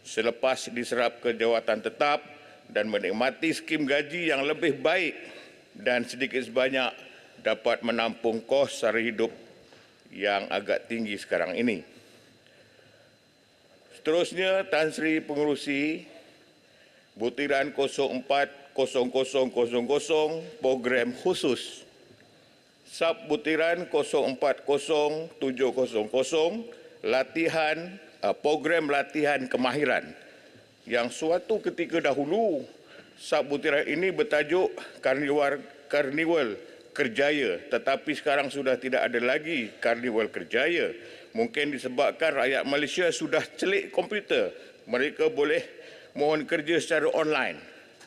selepas diserap ke jawatan tetap dan menikmati skim gaji yang lebih baik dan sedikit sebanyak dapat menampung kos sara hidup yang agak tinggi sekarang ini. Seterusnya, Tan Sri Pengerusi Butiran 040000 program khusus Sub-Butiran 040700 program latihan kemahiran yang suatu ketika dahulu Sub-Butiran ini bertajuk Karnival Kerjaya, tetapi sekarang sudah tidak ada lagi Karnival Kerjaya. Mungkin disebabkan rakyat Malaysia sudah celik komputer. Mereka boleh mohon kerja secara online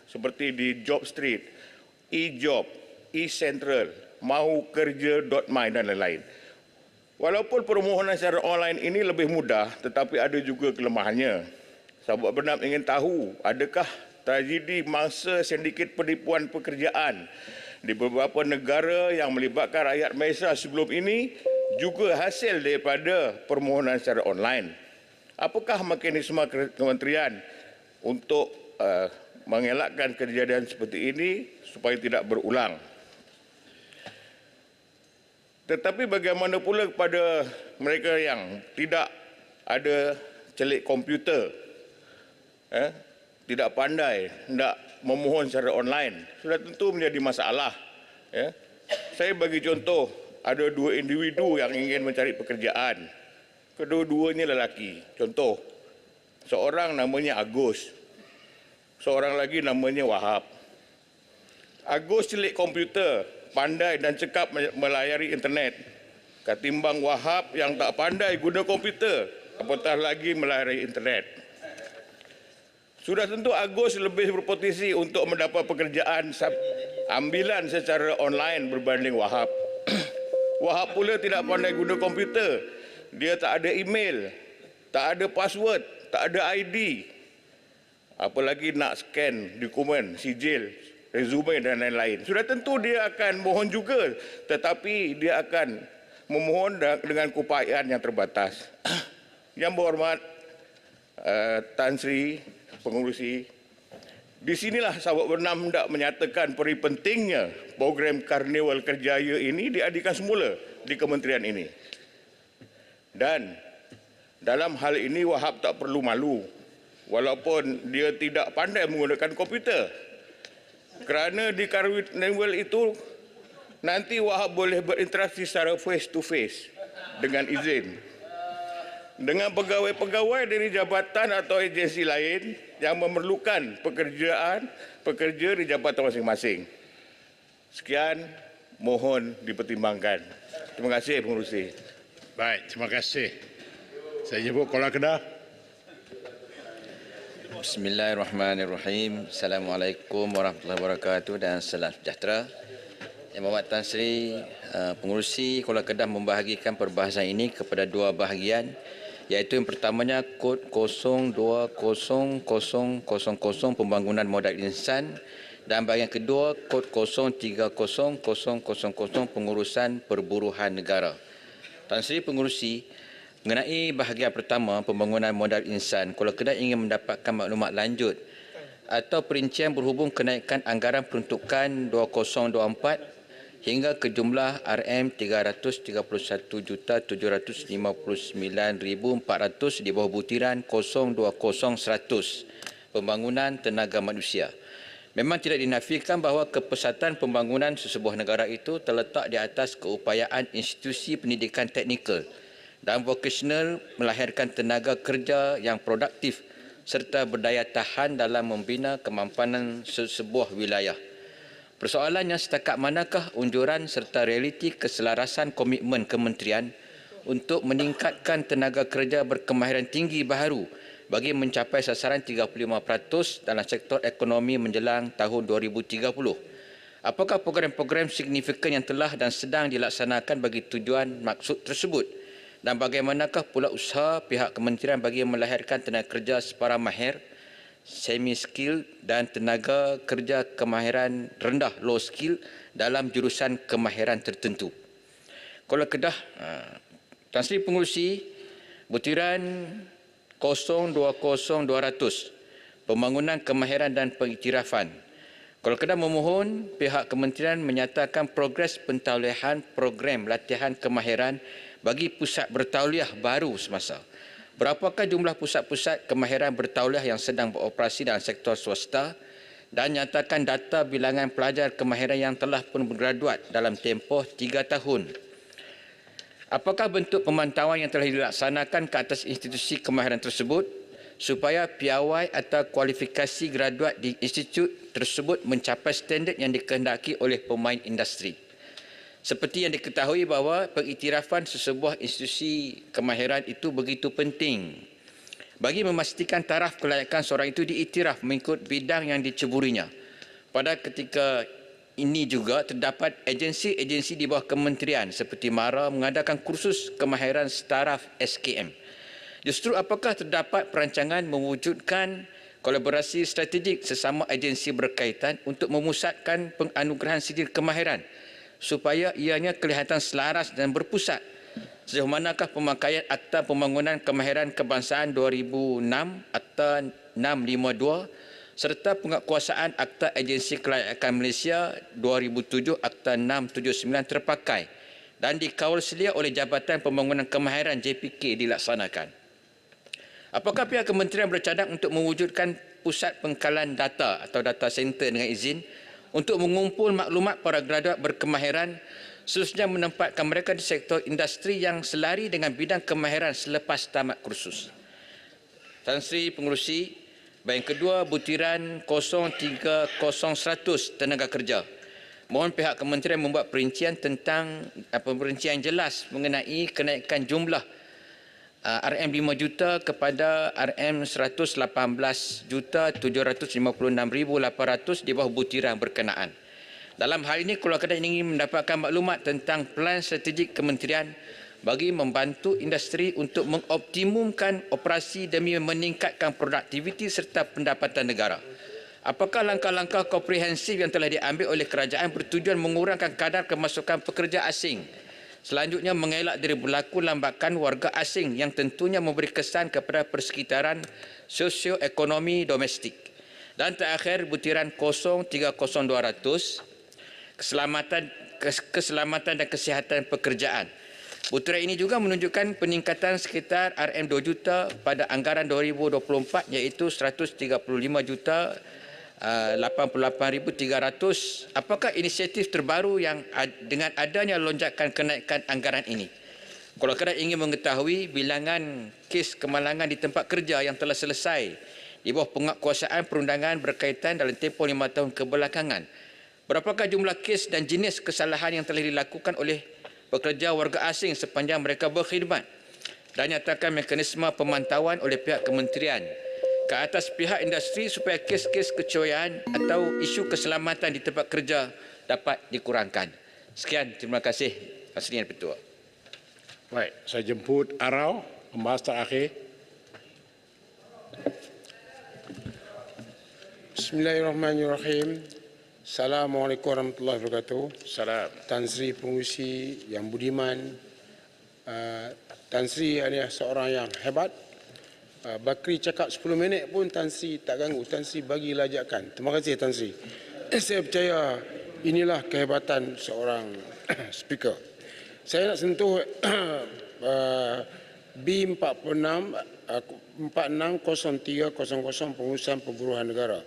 seperti di Job Street, eJob, eCentral, mahukerja.my dan lain-lain. Walaupun permohonan secara online ini lebih mudah, tetapi ada juga kelemahannya. Sahabat Bernam ingin tahu, adakah tragedi mangsa sindiket penipuan pekerjaan di beberapa negara yang melibatkan rakyat Malaysia sebelum ini juga hasil daripada permohonan secara online? Apakah mekanisme kementerian untuk mengelakkan kejadian seperti ini supaya tidak berulang? Tetapi bagaimana pula kepada mereka yang tidak ada celik komputer, tidak pandai, tidak memohon secara online, sudah tentu menjadi masalah. Saya bagi contoh, ada dua individu yang ingin mencari pekerjaan. Kedua-duanya lelaki. Contoh, seorang namanya Agus, seorang lagi namanya Wahab. Agus celik komputer, pandai dan cekap melayari internet. Ketimbang Wahab yang tak pandai guna komputer, apatah lagi melayari internet. Sudah tentu Agus lebih berpotensi untuk mendapat pekerjaan ambilan secara online berbanding Wahab. Wahab pula tidak pandai guna komputer. Dia tak ada email, tak ada password, tak ada ID. Apalagi nak scan dokumen, sijil, resume dan lain-lain. Sudah tentu dia akan mohon juga, tetapi dia akan memohon dengan keupayaan yang terbatas. Yang berhormat Tan Sri Pengerusi, di sinilah sahabat Bernam hendak menyatakan peri pentingnya program Karnival Kerjaya ini diadakan semula di kementerian ini. Dan dalam hal ini Wahab tak perlu malu walaupun dia tidak pandai menggunakan komputer. Kerana di Karnival itu nanti Wahab boleh berinteraksi secara face to face dengan izin dengan pegawai-pegawai dari jabatan atau agensi lain yang memerlukan pekerja di jabatan masing-masing. Sekian, mohon dipertimbangkan. Terima kasih, Pengerusi. Baik, terima kasih. Saya jemput Kuala Kedah. Bismillahirrahmanirrahim. Assalamualaikum warahmatullahi wabarakatuh dan salam sejahtera. Yang Berhormat Tan Sri Pengerusi Kuala Kedah membahagikan perbahasan ini kepada dua bahagian, iaitu yang pertamanya kod 020000 pembangunan modal insan dan bahagian kedua kod 030000 pengurusan perburuhan negara. Tan Sri Pengerusi, mengenai bahagian pertama pembangunan modal insan, Kuala Kedah ingin mendapatkan maklumat lanjut atau perincian berhubung kenaikan anggaran peruntukan 2024 hingga ke jumlah RM331,759,400 di bawah butiran 020100 pembangunan tenaga manusia. Memang tidak dinafikan bahawa kepesatan pembangunan sesebuah negara itu terletak di atas keupayaan institusi pendidikan teknikal dan vokasional melahirkan tenaga kerja yang produktif serta berdaya tahan dalam membina kemampanan sesebuah wilayah. Persoalannya setakat manakah unjuran serta realiti keselarasan komitmen kementerian untuk meningkatkan tenaga kerja berkemahiran tinggi baharu bagi mencapai sasaran 35% dalam sektor ekonomi menjelang tahun 2030. Apakah program-program signifikan yang telah dan sedang dilaksanakan bagi tujuan maksud tersebut? Dan bagaimanakah pula usaha pihak kementerian bagi melahirkan tenaga kerja separa mahir, semi-skill dan tenaga kerja kemahiran rendah, low skill dalam jurusan kemahiran tertentu? Kuala Kedah, Tan Sri Pengerusi, butiran 020200 pembangunan kemahiran dan pengiktirafan. Kuala Kedah memohon pihak kementerian menyatakan progres pentauliahan program latihan kemahiran bagi pusat bertauliah baru semasa. Berapakah jumlah pusat-pusat kemahiran bertauliah yang sedang beroperasi dalam sektor swasta dan nyatakan data bilangan pelajar kemahiran yang telah pun bergraduat dalam tempoh 3 tahun. Apakah bentuk pemantauan yang telah dilaksanakan ke atas institusi kemahiran tersebut supaya piawai atau kualifikasi graduat di institut tersebut mencapai standard yang dikehendaki oleh pemain industri? Seperti yang diketahui bahawa pengiktirafan sesebuah institusi kemahiran itu begitu penting bagi memastikan taraf kelayakan seorang itu diiktiraf mengikut bidang yang diceburinya. Pada ketika ini juga terdapat agensi-agensi di bawah kementerian seperti MARA mengadakan kursus kemahiran taraf SKM. Justru apakah terdapat perancangan mewujudkan kolaborasi strategik sesama agensi berkaitan untuk memusatkan penganugerahan sijil kemahiran supaya ianya kelihatan selaras dan berpusat? Sejauh manakah pemakaian Akta Pembangunan Kemahiran Kebangsaan 2006, Akta 652 serta penguatkuasaan Akta Agensi Kelayakan Malaysia 2007, Akta 679 terpakai dan dikawal selia oleh Jabatan Pembangunan Kemahiran JPK dilaksanakan? Apakah pihak kementerian bercadang untuk mewujudkan pusat pengkalan data atau data center dengan izin untuk mengumpul maklumat para graduat berkemahiran, khususnya menempatkan mereka di sektor industri yang selari dengan bidang kemahiran selepas tamat kursus? Tan Sri Pengerusi, bahagian kedua butiran 030100 tenaga kerja. Mohon pihak kementerian membuat perincian tentang perincian jelas mengenai kenaikan jumlah RM5 juta kepada RM118,756,800 di bawah butiran berkenaan. Dalam hal ini, Kuala Kedah ingin mendapatkan maklumat tentang pelan strategik kementerian bagi membantu industri untuk mengoptimumkan operasi demi meningkatkan produktiviti serta pendapatan negara. Apakah langkah-langkah komprehensif yang telah diambil oleh kerajaan bertujuan mengurangkan kadar kemasukan pekerja asing? Selanjutnya, mengelak dari berlaku lambakan warga asing yang tentunya memberi kesan kepada persekitaran sosioekonomi domestik. Dan terakhir, butiran 030200 keselamatan dan kesihatan pekerjaan. Butiran ini juga menunjukkan peningkatan sekitar RM2 juta pada anggaran 2024 iaitu 135 juta 88,300. Apakah inisiatif terbaru yang dengan adanya lonjakan kenaikan anggaran ini? Kuala Kedah ingin mengetahui bilangan kes kemalangan di tempat kerja yang telah selesai di bawah penguatkuasaan perundangan berkaitan dalam tempoh 5 tahun kebelakangan. Berapakah jumlah kes dan jenis kesalahan yang telah dilakukan oleh pekerja warga asing sepanjang mereka berkhidmat? Dan nyatakan mekanisme pemantauan oleh pihak kementerian ke atas pihak industri supaya kes-kes kecurian atau isu keselamatan di tempat kerja dapat dikurangkan. Sekian, terima kasih Presiden Ketua. Baik, saya jemput Arau, pembahas terakhir. Bismillahirrahmanirrahim. Assalamualaikum warahmatullahi wabarakatuh. Salam. Tan Sri Pengurusi yang budiman, Tan Sri adalah seorang yang hebat. Bakri cakap 10 minit pun Tan Sri tak ganggu. Tan Sri bagi lajakan. Terima kasih Tan Sri. Saya percaya inilah kehebatan seorang speaker. Saya nak sentuh B460300 pengurusan pemburuan negara.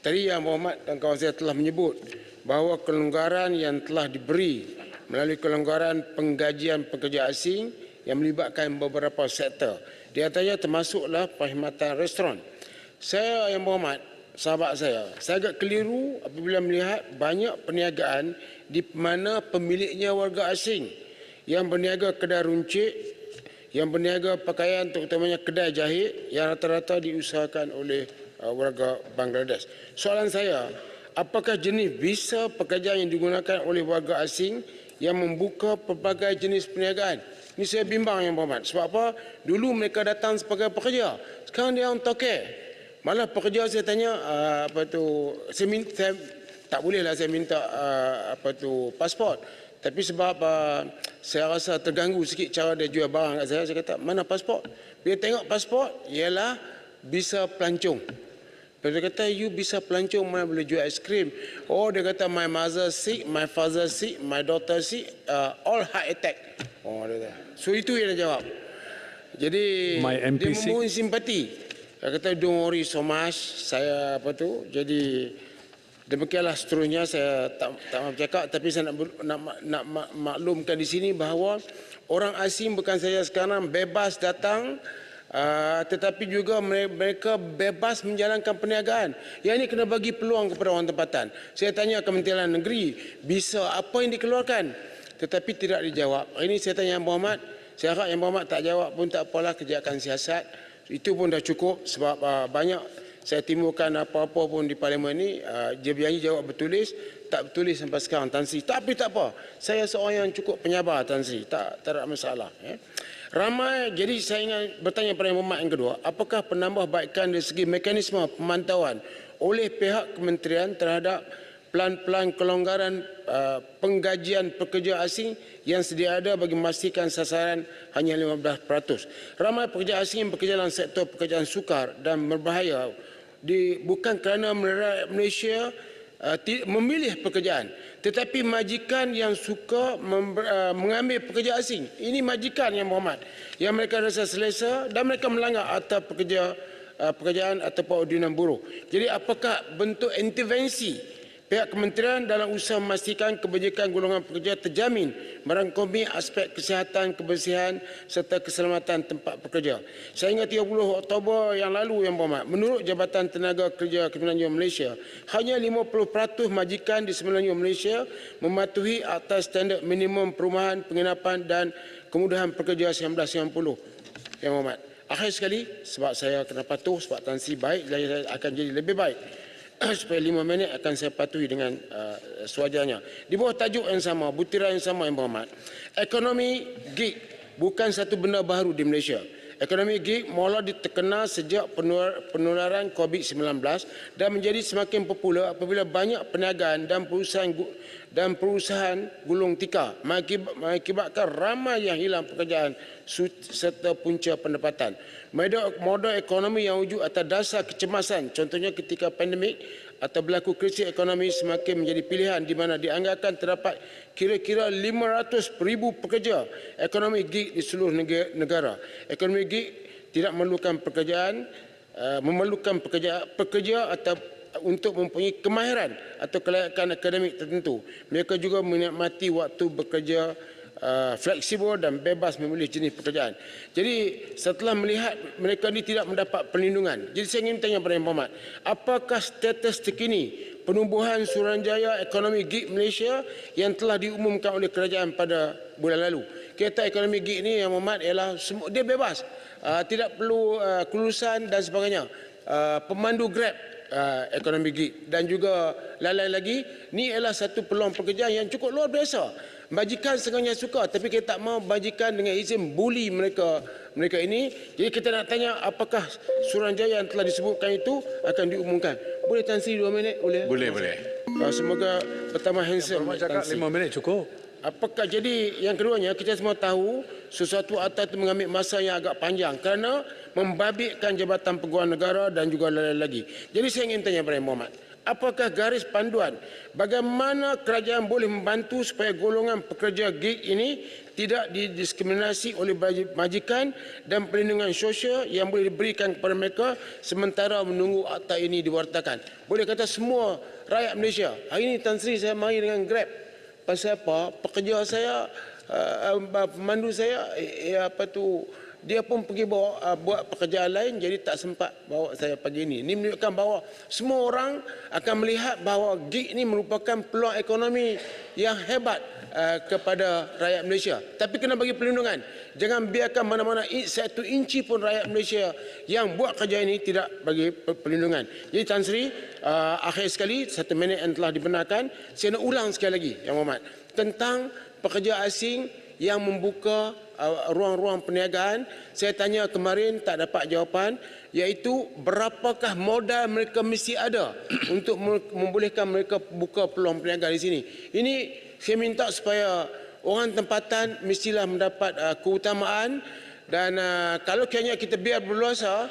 Tadi Yang Berhormat dan kawan saya telah menyebut bahawa kelonggaran yang telah diberi melalui kelonggaran penggajian pekerja asing yang melibatkan beberapa sektor. Di antaranya termasuklah perkhidmatan restoran. Saya Yang Berhormat, sahabat saya agak keliru apabila melihat banyak perniagaan di mana pemiliknya warga asing yang berniaga kedai runcit, yang berniaga pakaian terutamanya kedai jahit yang rata-rata diusahakan oleh warga Bangladesh. Soalan saya, apakah jenis visa pekerjaan yang digunakan oleh warga asing yang membuka pelbagai jenis perniagaan? Ini saya bimbang Yang Berhormat. Sebab apa? Dulu mereka datang sebagai pekerja. Sekarang dia orang toke. Malah pekerja saya tanya, saya tak bolehlah saya minta pasport. Tapi sebab saya rasa terganggu sikit cara dia jual barang kat saya kata, mana pasport? Bila tengok pasport, ialah bisa pelancong. Dia kata, you bisa pelancong, mana boleh jual aiskrim. Oh, dia kata, my mother sick, my father sick, my daughter sick, all heart attack. Oh, dia kata. So, itu yang dia jawab. Jadi, dia memohon simpati. Dia kata, don't worry so much. Saya, jadi, demikianlah seterusnya. Saya tak mahu bercakap, tapi saya nak maklumkan di sini bahawa orang asing bukan saja sekarang bebas datang, tetapi juga mereka bebas menjalankan perniagaan. Yang ini kena bagi peluang kepada orang tempatan. Saya tanya Kementerian Negeri, bisa apa yang dikeluarkan? Tetapi tidak dijawab. Ini saya tanya Yang Berhormat, saya harap Yang Berhormat tak jawab pun tak apalah, kerjakan siasat. Itu pun dah cukup sebab banyak saya timbulkan apa-apa pun di Parlimen ini, dia berjanji jawab bertulis, tak bertulis sampai sekarang Tan Sri. Tapi tak apa, saya seorang yang cukup penyabar Tan Sri, tak ada masalah. Ramai, jadi saya ingin bertanya pada Yang Berhormat yang kedua, apakah penambahbaikan dari segi mekanisme pemantauan oleh pihak kementerian terhadap pelan-pelan kelonggaran penggajian pekerja asing yang sedia ada bagi memastikan sasaran hanya 15%. Ramai pekerja asing yang bekerja dalam sektor pekerjaan sukar dan berbahaya bukan kerana Malaysia memilih pekerjaan, tetapi majikan yang suka mengambil pekerja asing. Ini majikan Yang Berhormat, yang mereka rasa selesa dan mereka melanggar atau pekerjaan ataupun ordinan buruh. Jadi apakah bentuk intervensi pihak kementerian dalam usaha memastikan kebajikan golongan pekerja terjamin merangkumi aspek kesihatan, kebersihan serta keselamatan tempat bekerja. Saya ingat 30 Oktober yang lalu Yang Berhormat, menurut Jabatan Tenaga Kerja Semenanjung Malaysia, hanya 50% majikan di Semenanjung Malaysia mematuhi atas standard minimum perumahan, penginapan dan kemudahan pekerja 1990. Yang Berhormat, akhir sekali, sebab saya kena patuh, sebab Tan Sri baik, saya akan jadi lebih baik. Supaya 5 minit akan saya patuhi dengan sewajarnya. Di bawah tajuk yang sama, butiran yang sama Yang Berhormat. Ekonomi gig bukan satu benda baru di Malaysia. Ekonomi gig mula diterkenal sejak penularan COVID-19 dan menjadi semakin popular apabila banyak perniagaan dan perusahaan gulung tikar mengakibatkan ramai yang hilang pekerjaan serta punca pendapatan. Model ekonomi yang wujud atas dasar kecemasan, contohnya ketika pandemik atau berlaku krisis ekonomi, semakin menjadi pilihan di mana dianggarkan terdapat kira-kira 500,000 pekerja ekonomi gig di seluruh negara. Ekonomi gig tidak memerlukan pekerja atau untuk mempunyai kemahiran atau kelayakan akademik tertentu. Mereka juga menikmati waktu bekerja fleksibel dan bebas memilih jenis pekerjaan. Jadi setelah melihat mereka ini tidak mendapat perlindungan, jadi saya ingin tanya kepada Yang Berhormat, apakah status terkini penumbuhan suruhanjaya ekonomi gig Malaysia yang telah diumumkan oleh kerajaan pada bulan lalu? Kita ekonomi gig ini Yang Berhormat ialah dia bebas, tidak perlu kelulusan dan sebagainya. pemandu Grab ekonomi gig dan juga lain-lain lagi. Ni adalah satu peluang pekerjaan yang cukup luar biasa. Majikan setengahnya suka, tapi kita tak mau majikan dengan izin bully mereka ini. Jadi kita nak tanya apakah Suruhanjaya yang telah disebutkan itu akan diumumkan. Boleh Tan Sri 2 minit? Boleh? Boleh. Semoga pertama handsome. Yang cakap 5 minit cukup. Apakah jadi yang keduanya, kita semua tahu sesuatu atas itu mengambil masa yang agak panjang kerana membabitkan Jabatan Peguam Negara dan juga lain-lain lagi. Jadi saya ingin tanya kepada Muhammad, apakah garis panduan bagaimana kerajaan boleh membantu supaya golongan pekerja gig ini tidak didiskriminasi oleh majikan dan perlindungan sosial yang boleh diberikan kepada mereka sementara menunggu akta ini diwartakan. Boleh kata semua rakyat Malaysia, hari ini Tan Sri saya mari dengan Grab. Pasal apa? Pekerja saya, pemandu saya, dia pun pergi buat pekerjaan lain, jadi tak sempat bawa saya pagi ini. Ini menunjukkan bahawa semua orang akan melihat bahawa gig ini merupakan peluang ekonomi yang hebat kepada rakyat Malaysia. Tapi kena bagi perlindungan. Jangan biarkan mana-mana satu inci pun rakyat Malaysia yang buat kerja ini tidak bagi perlindungan. Jadi Tan Sri, akhir sekali, 1 minit yang telah dibenarkan, saya nak ulang sekali lagi, Yang Hormat, tentang pekerja asing yang membuka ruang-ruang perniagaan. Saya tanya kemarin tak dapat jawapan, iaitu berapakah modal mereka mesti ada untuk membolehkan mereka buka peluang perniagaan di sini. Ini saya minta supaya orang tempatan mestilah mendapat keutamaan, dan kalau kiranya kita biar berluasa,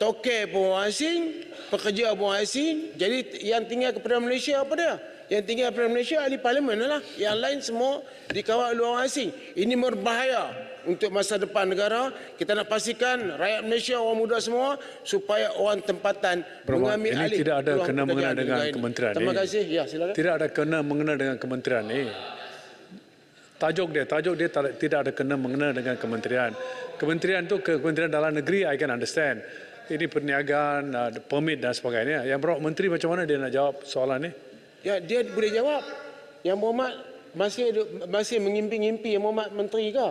toke pun orang asing, pekerja pun orang asing, jadi yang tinggal kepada Malaysia apa dia? Yang tinggal kepada Malaysia ahli parlimen lah. Yang lain semua dikawal oleh orang asing. Ini berbahaya untuk masa depan negara. Kita nak pastikan rakyat Malaysia, orang muda semua, supaya orang tempatan mengambil alih. Ini tidak ada kena mengena dengan kementerian Terima kasih. Ya, silakan. Tidak ada kena mengena dengan kementerian ini. Tajuk dia tidak ada kena mengena dengan kementerian. Kementerian itu kementerian dalam negeri, I can understand. Ini perniagaan, permit dan sebagainya. Yang berawak menteri macam mana dia nak jawab soalan ini? Ya, dia boleh jawab. Yang Muhammad masih mengimpi-ngimpi Yang Muhammad menteri ke?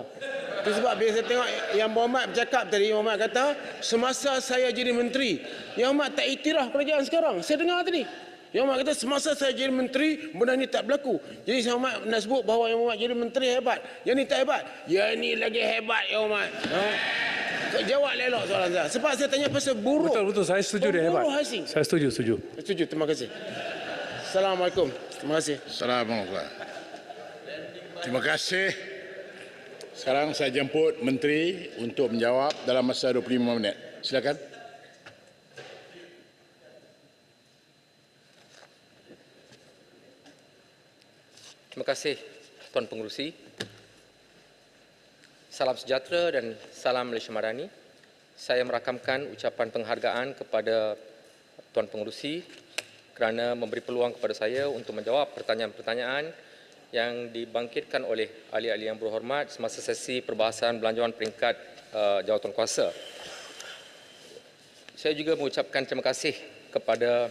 Itu sebab bila saya tengok Yang Muhammad bercakap tadi, Yang Muhammad kata, semasa saya jadi menteri, Yang Muhammad tak iktiraf kerajaan sekarang. Saya dengar tadi. Yang Muhammad kata, semasa saya jadi menteri, benda ni tak berlaku. Jadi Yang Muhammad nak sebut bahawa Yang Muhammad jadi menteri hebat. Yang ni tak hebat. Yang ni lagi hebat, Yang Muhammad. Jawab elok soalan saya. Sebab saya tanya pasal buruh. Betul, saya setuju dia hebat. Saya setuju. Setuju, terima kasih. Assalamualaikum. Terima kasih. Assalamualaikum. Terima kasih. Sekarang saya jemput Menteri untuk menjawab dalam masa 25 minit. Silakan. Terima kasih Tuan Pengerusi. Salam sejahtera dan salam Malaysia Madani. Saya merakamkan ucapan penghargaan kepada Tuan Pengerusi kerana memberi peluang kepada saya untuk menjawab pertanyaan-pertanyaan yang dibangkitkan oleh ahli-ahli yang berhormat semasa sesi perbahasan belanjawan peringkat jawatankuasa. Saya juga mengucapkan terima kasih kepada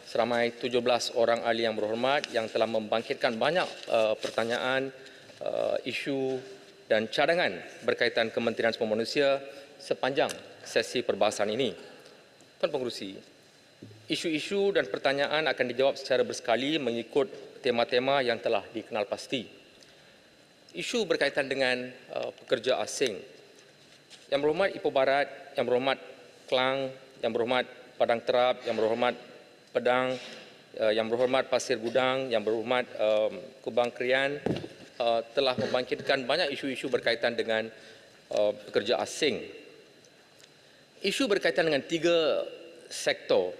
seramai 17 orang ahli yang berhormat yang telah membangkitkan banyak pertanyaan, isu dan cadangan berkaitan Kementerian Sumber Manusia sepanjang sesi perbahasan ini. Tuan Pengerusi, isu-isu dan pertanyaan akan dijawab secara bersekali mengikut tema-tema yang telah dikenal pasti. Isu berkaitan dengan pekerja asing. Yang berhormat Ipoh Barat, yang berhormat Klang, yang berhormat Padang Terap, yang berhormat Pedang, yang berhormat Pasir Gudang, yang berhormat Kubang Krian telah membangkitkan banyak isu-isu berkaitan dengan pekerja asing. Isu berkaitan dengan 3 sektor,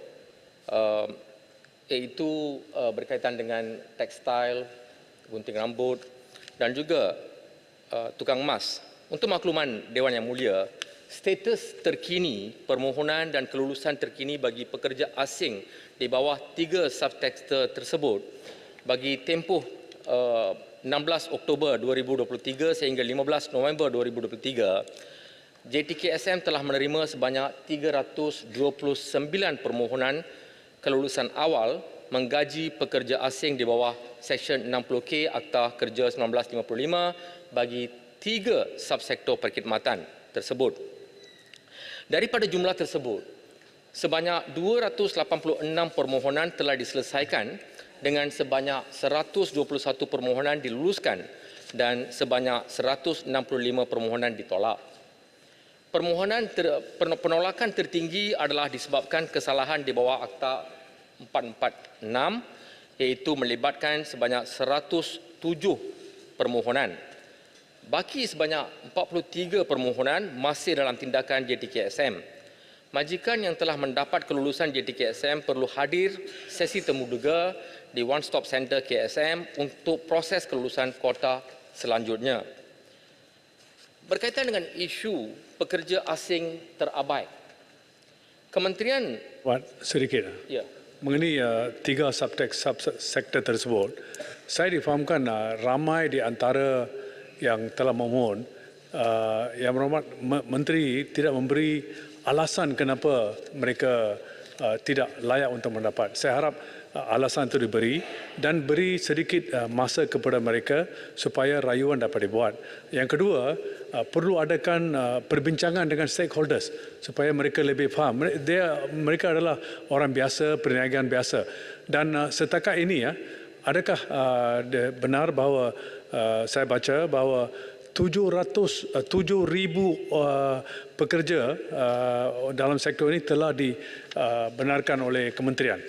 iaitu berkaitan dengan tekstil, gunting rambut dan juga tukang emas. Untuk makluman Dewan Yang Mulia, status terkini permohonan dan kelulusan terkini bagi pekerja asing di bawah 3 subsektor tersebut bagi tempoh 16 Oktober 2023 sehingga 15 November 2023, JTKSM telah menerima sebanyak 329 permohonan kelulusan awal menggaji pekerja asing di bawah Seksyen 60K Akta Kerja 1955 bagi 3 subsektor perkhidmatan tersebut. Daripada jumlah tersebut, Sebanyak 286 permohonan telah diselesaikan dengan sebanyak 121 permohonan diluluskan dan sebanyak 165 permohonan ditolak. Penolakan tertinggi adalah disebabkan kesalahan di bawah Akta 446 iaitu melibatkan sebanyak 107 permohonan. Baki sebanyak 43 permohonan masih dalam tindakan JTKSM. Majikan yang telah mendapat kelulusan JTKSM perlu hadir sesi temuduga di One Stop Center KSM untuk proses kelulusan kota selanjutnya. Berkaitan dengan isu pekerja asing terabai, Kementerian sedikit. ya, Mengenai tiga subsektor tersebut, saya difahamkan ramai di antara yang telah memohon, Yang Berhormat Menteri tidak memberi alasan kenapa mereka tidak layak untuk mendapat. Saya harap alasan itu diberi dan beri sedikit masa kepada mereka supaya rayuan dapat dibuat. Yang kedua, perlu adakan perbincangan dengan stakeholders supaya mereka lebih faham. Mereka adalah orang biasa, perniagaan biasa. Dan setakat ini, adakah benar bahawa saya baca bahawa 7,000 pekerja dalam sektor ini telah dibenarkan oleh kementerian.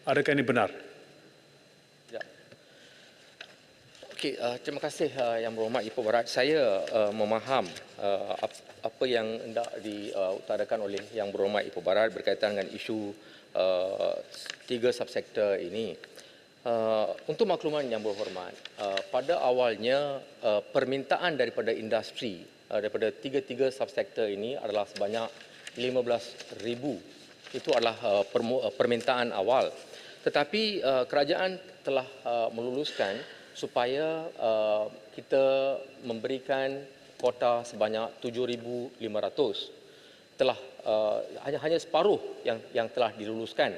Adakah ini benar? ya. Okey, terima kasih Yang Berhormat Ipoh Barat. Saya memaham apa yang hendak diutarakan oleh Yang Berhormat Ipoh Barat berkaitan dengan isu tiga subsektor ini. Untuk makluman Yang Berhormat, pada awalnya permintaan daripada industri daripada tiga-tiga subsektor ini adalah sebanyak 15,000. Itu adalah permintaan awal. Tetapi kerajaan telah meluluskan supaya kita memberikan kuota sebanyak 7,500. Telah hanya separuh yang telah diluluskan.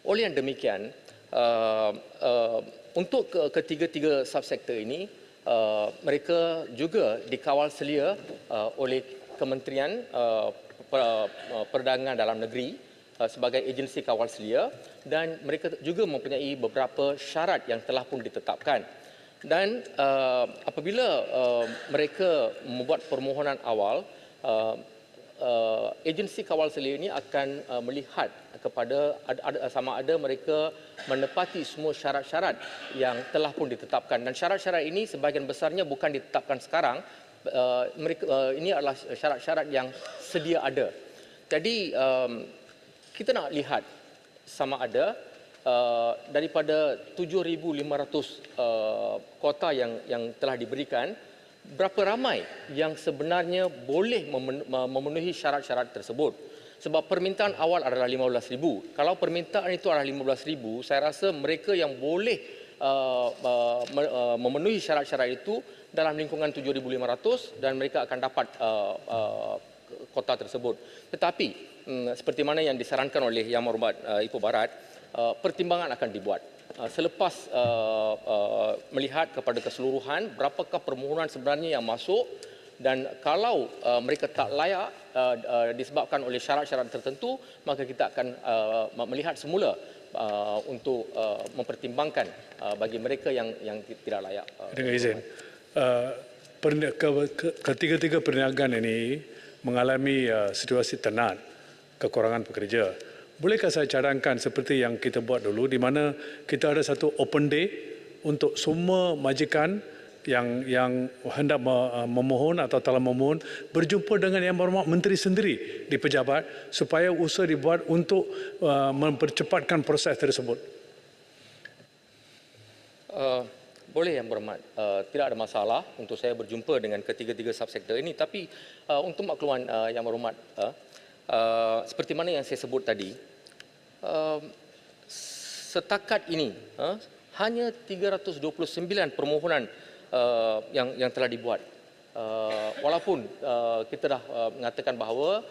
Oleh yang demikian, untuk ketiga-tiga subsektor ini, mereka juga dikawal selia oleh Kementerian Perdagangan Dalam Negeri sebagai agensi kawal selia dan mereka juga mempunyai beberapa syarat yang telah pun ditetapkan. Dan apabila mereka membuat permohonan awal, agensi kawal selia ini akan melihat kepada sama ada mereka menepati semua syarat-syarat yang telah pun ditetapkan. Dan syarat-syarat ini sebahagian besarnya bukan ditetapkan sekarang, ini adalah syarat-syarat yang sedia ada. Jadi kita nak lihat sama ada daripada 7,500 kuota yang telah diberikan, berapa ramai yang sebenarnya boleh memenuhi syarat-syarat tersebut. Sebab permintaan awal adalah 15,000. Kalau permintaan itu adalah 15,000, saya rasa mereka yang boleh memenuhi syarat-syarat itu dalam lingkungan 7,500 dan mereka akan dapat kuota tersebut. Tetapi seperti mana yang disarankan oleh Yang Berhormat Ipoh Barat, pertimbangan akan dibuat. Selepas melihat kepada keseluruhan berapakah permohonan sebenarnya yang masuk dan kalau mereka tak layak disebabkan oleh syarat-syarat tertentu, maka kita akan melihat semula untuk mempertimbangkan bagi mereka yang tidak layak. Dengan izin, ketiga-tiga perniagaan ini mengalami situasi tenat, kekurangan pekerja. Bolehkah saya cadangkan seperti yang kita buat dulu, di mana kita ada satu open day untuk semua majikan yang hendak memohon atau telah memohon berjumpa dengan Yang Berhormat Menteri sendiri di pejabat supaya usaha dibuat untuk mempercepatkan proses tersebut? Boleh Yang Berhormat, tidak ada masalah untuk saya berjumpa dengan ketiga-tiga subsektor ini. Tapi untuk makluman Yang Berhormat, seperti mana yang saya sebut tadi, setakat ini hanya 329 permohonan yang telah dibuat. Walaupun kita dah mengatakan bahawa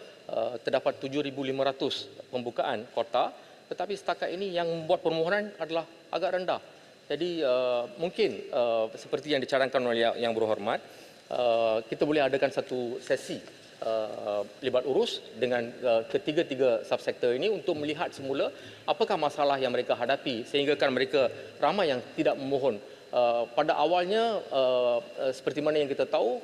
terdapat 7,500 pembukaan kuota, tetapi setakat ini yang membuat permohonan adalah agak rendah. Jadi mungkin seperti yang dicarangkan oleh Yang Berhormat, kita boleh adakan satu sesi libat urus dengan ketiga-tiga subsektor ini untuk melihat semula apakah masalah yang mereka hadapi sehingga kan mereka ramai yang tidak memohon. Pada awalnya seperti mana yang kita tahu,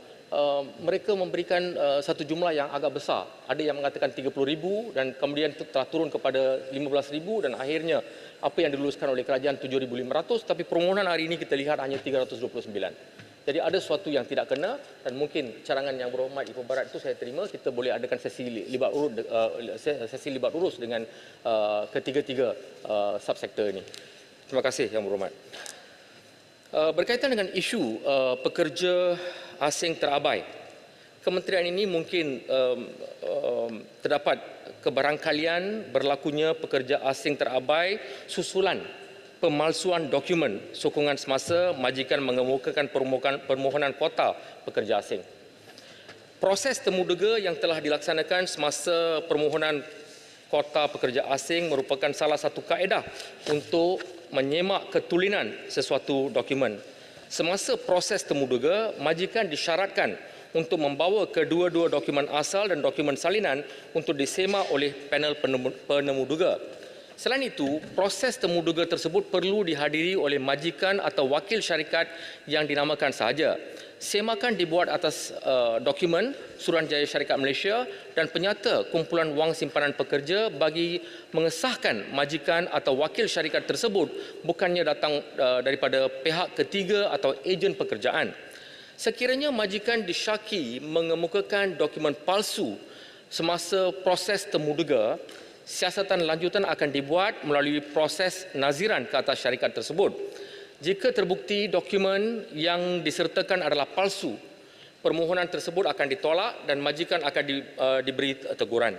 mereka memberikan satu jumlah yang agak besar. Ada yang mengatakan 30,000 dan kemudian telah turun kepada 15,000 dan akhirnya apa yang diluluskan oleh kerajaan 7,500, tapi permohonan hari ini kita lihat hanya 329. Jadi ada sesuatu yang tidak kena dan mungkin cadangan yang berhormat Ibu Barat itu saya terima kita boleh adakan sesi libat urus dengan ketiga-tiga subsektor ini. Terima kasih yang berhormat. Berkaitan dengan isu pekerja asing terabai, kementerian ini mungkin terdapat kebarangkalian berlakunya pekerja asing terabai susulan pemalsuan dokumen sokongan semasa majikan mengemukakan permohonan kuota pekerja asing. Proses temuduga yang telah dilaksanakan semasa permohonan kuota pekerja asing merupakan salah satu kaedah untuk menyemak ketulinan sesuatu dokumen. Semasa proses temuduga, majikan disyaratkan untuk membawa kedua-dua dokumen asal dan dokumen salinan untuk disemak oleh panel penemuduga. Selain itu, proses temuduga tersebut perlu dihadiri oleh majikan atau wakil syarikat yang dinamakan sahaja. Semakan dibuat atas dokumen Suruhanjaya Syarikat Malaysia dan penyata kumpulan wang simpanan pekerja bagi mengesahkan majikan atau wakil syarikat tersebut bukannya datang daripada pihak ketiga atau ejen pekerjaan. Sekiranya majikan disyaki mengemukakan dokumen palsu semasa proses temuduga, siasatan lanjutan akan dibuat melalui proses naziran ke atas syarikat tersebut. Jika terbukti dokumen yang disertakan adalah palsu, permohonan tersebut akan ditolak dan majikan akan diberi teguran.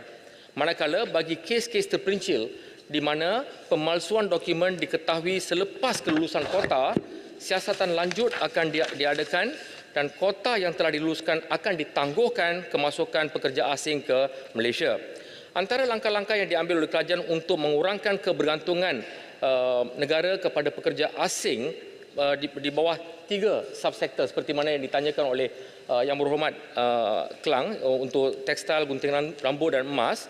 Manakala bagi kes-kes terperincil di mana pemalsuan dokumen diketahui selepas kelulusan kota, siasatan lanjut akan diadakan dan kota yang telah diluluskan akan ditangguhkan kemasukan pekerja asing ke Malaysia. Antara langkah-langkah yang diambil oleh kerajaan untuk mengurangkan kebergantungan negara kepada pekerja asing di bawah 3 subsektor seperti mana yang ditanyakan oleh Yang Berhormat Kelang untuk tekstil, gunting rambut dan emas,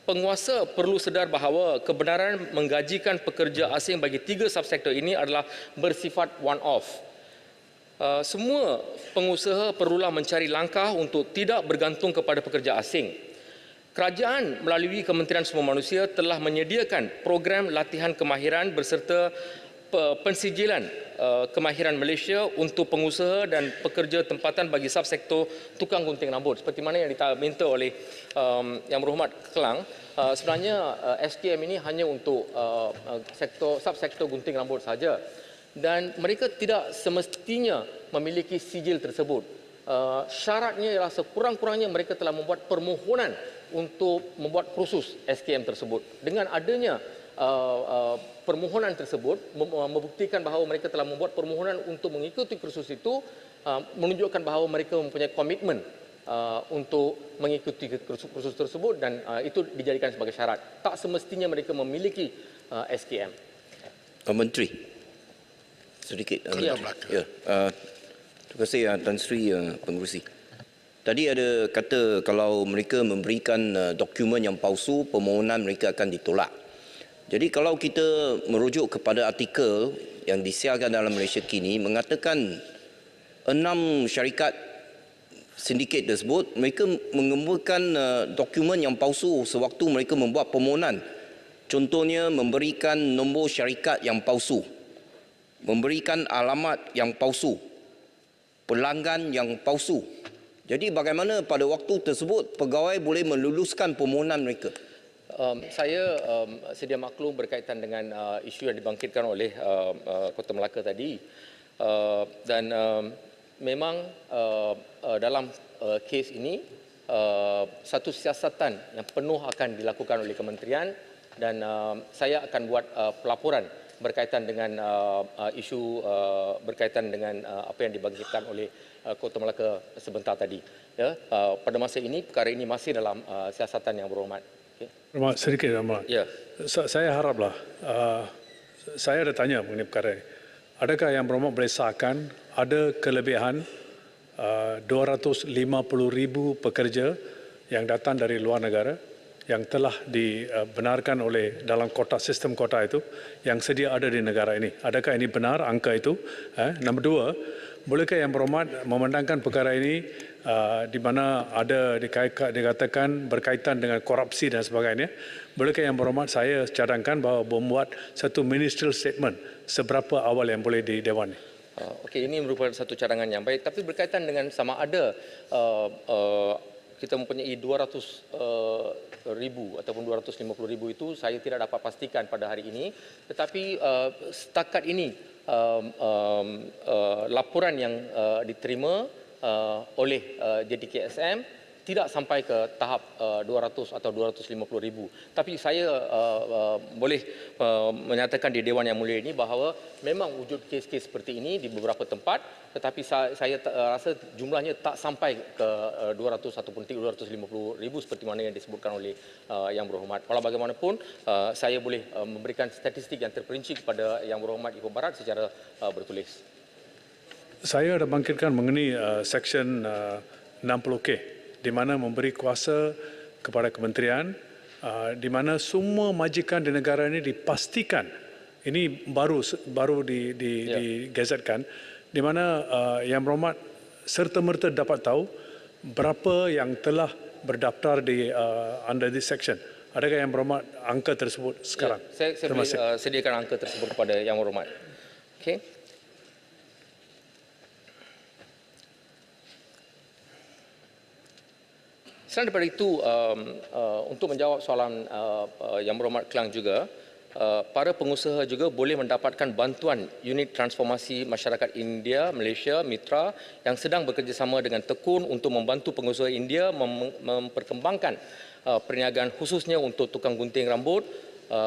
penguasa perlu sedar bahawa kebenaran menggajikan pekerja asing bagi 3 subsektor ini adalah bersifat one-off. Semua pengusaha perlulah mencari langkah untuk tidak bergantung kepada pekerja asing. Kerajaan melalui Kementerian Sumber Manusia telah menyediakan program latihan kemahiran berserta pensijilan kemahiran Malaysia untuk pengusaha dan pekerja tempatan bagi subsektor tukang gunting rambut. Seperti mana yang diminta oleh Yang Berhormat Kelang, sebenarnya SKM ini hanya untuk subsektor gunting rambut saja dan mereka tidak semestinya memiliki sijil tersebut. Syaratnya ialah sekurang-kurangnya mereka telah membuat permohonan untuk membuat kursus SKM tersebut. Dengan adanya permohonan tersebut membuktikan bahawa mereka telah membuat permohonan untuk mengikuti kursus itu, menunjukkan bahawa mereka mempunyai komitmen untuk mengikuti kursus tersebut dan itu dijadikan sebagai syarat. Tak semestinya mereka memiliki SKM. Menteri, sedikit. Ya. Terima kasih Tan Sri Pengerusi. Tadi ada kata kalau mereka memberikan dokumen yang palsu, permohonan mereka akan ditolak. Jadi kalau kita merujuk kepada artikel yang disiarkan dalam Malaysia kini, mengatakan 6 syarikat sindiket tersebut, mereka mengemukakan dokumen yang palsu sewaktu mereka membuat permohonan. Contohnya memberikan nombor syarikat yang palsu, memberikan alamat yang palsu, pelanggan yang palsu. Jadi bagaimana pada waktu tersebut pegawai boleh meluluskan permohonan mereka? Saya sedia maklum berkaitan dengan isu yang dibangkitkan oleh Kota Melaka tadi dan memang dalam kes ini satu siasatan yang penuh akan dilakukan oleh kementerian dan saya akan buat pelaporan berkaitan dengan isu berkaitan dengan apa yang dibangkitkan oleh Kota Melaka sebentar tadi. Ya, pada masa ini perkara ini masih dalam siasatan Yang Berhormat. Okay. Sedikit Ahmad. Ya. Saya haraplah saya ada tanya mengenai perkara ini. Adakah Yang Berhormat boleh sahkan ada kelebihan 250,000 pekerja yang datang dari luar negara yang telah dibenarkan oleh dalam sistem kota itu yang sedia ada di negara ini. Adakah ini benar angka itu? Nombor dua, bolehkah Yang Berhormat memandangkan perkara ini di mana ada dikatakan berkaitan dengan korupsi dan sebagainya? Bolehkah Yang Berhormat saya cadangkan bahawa membuat satu ministerial statement seberapa awal yang boleh di Dewan ini? Okey, ini merupakan satu cadangan yang baik, tapi berkaitan dengan sama ada kita mempunyai 200,000 ataupun 250,000 itu saya tidak dapat pastikan pada hari ini, tetapi setakat ini laporan yang diterima oleh JTKSM tidak sampai ke tahap 200 atau 250,000. Tapi saya boleh menyatakan di Dewan Yang Mulia ini bahawa memang wujud kes-kes seperti ini di beberapa tempat, tetapi saya rasa jumlahnya tak sampai ke 200 ataupun 250,000 seperti mana yang disebutkan oleh Yang Berhormat. Walau bagaimanapun, saya boleh memberikan statistik yang terperinci kepada Yang Berhormat Ipoh Barat secara bertulis. Saya ada bangkitkan mengenai Seksyen 60K di mana memberi kuasa kepada kementerian di mana semua majikan di negara ini dipastikan, ini baru digazetkan, di mana Yang Berhormat serta-merta dapat tahu berapa yang telah berdaftar di under this section. Adakah Yang Berhormat angka tersebut sekarang? Ya, saya boleh sediakan angka tersebut kepada Yang Berhormat. Okey. Selain daripada itu, untuk menjawab soalan Yang Berhormat Kelang juga, para pengusaha juga boleh mendapatkan bantuan unit transformasi masyarakat India, Malaysia, Mitra yang sedang bekerjasama dengan tekun untuk membantu pengusaha India memperkembangkan perniagaan khususnya untuk tukang gunting rambut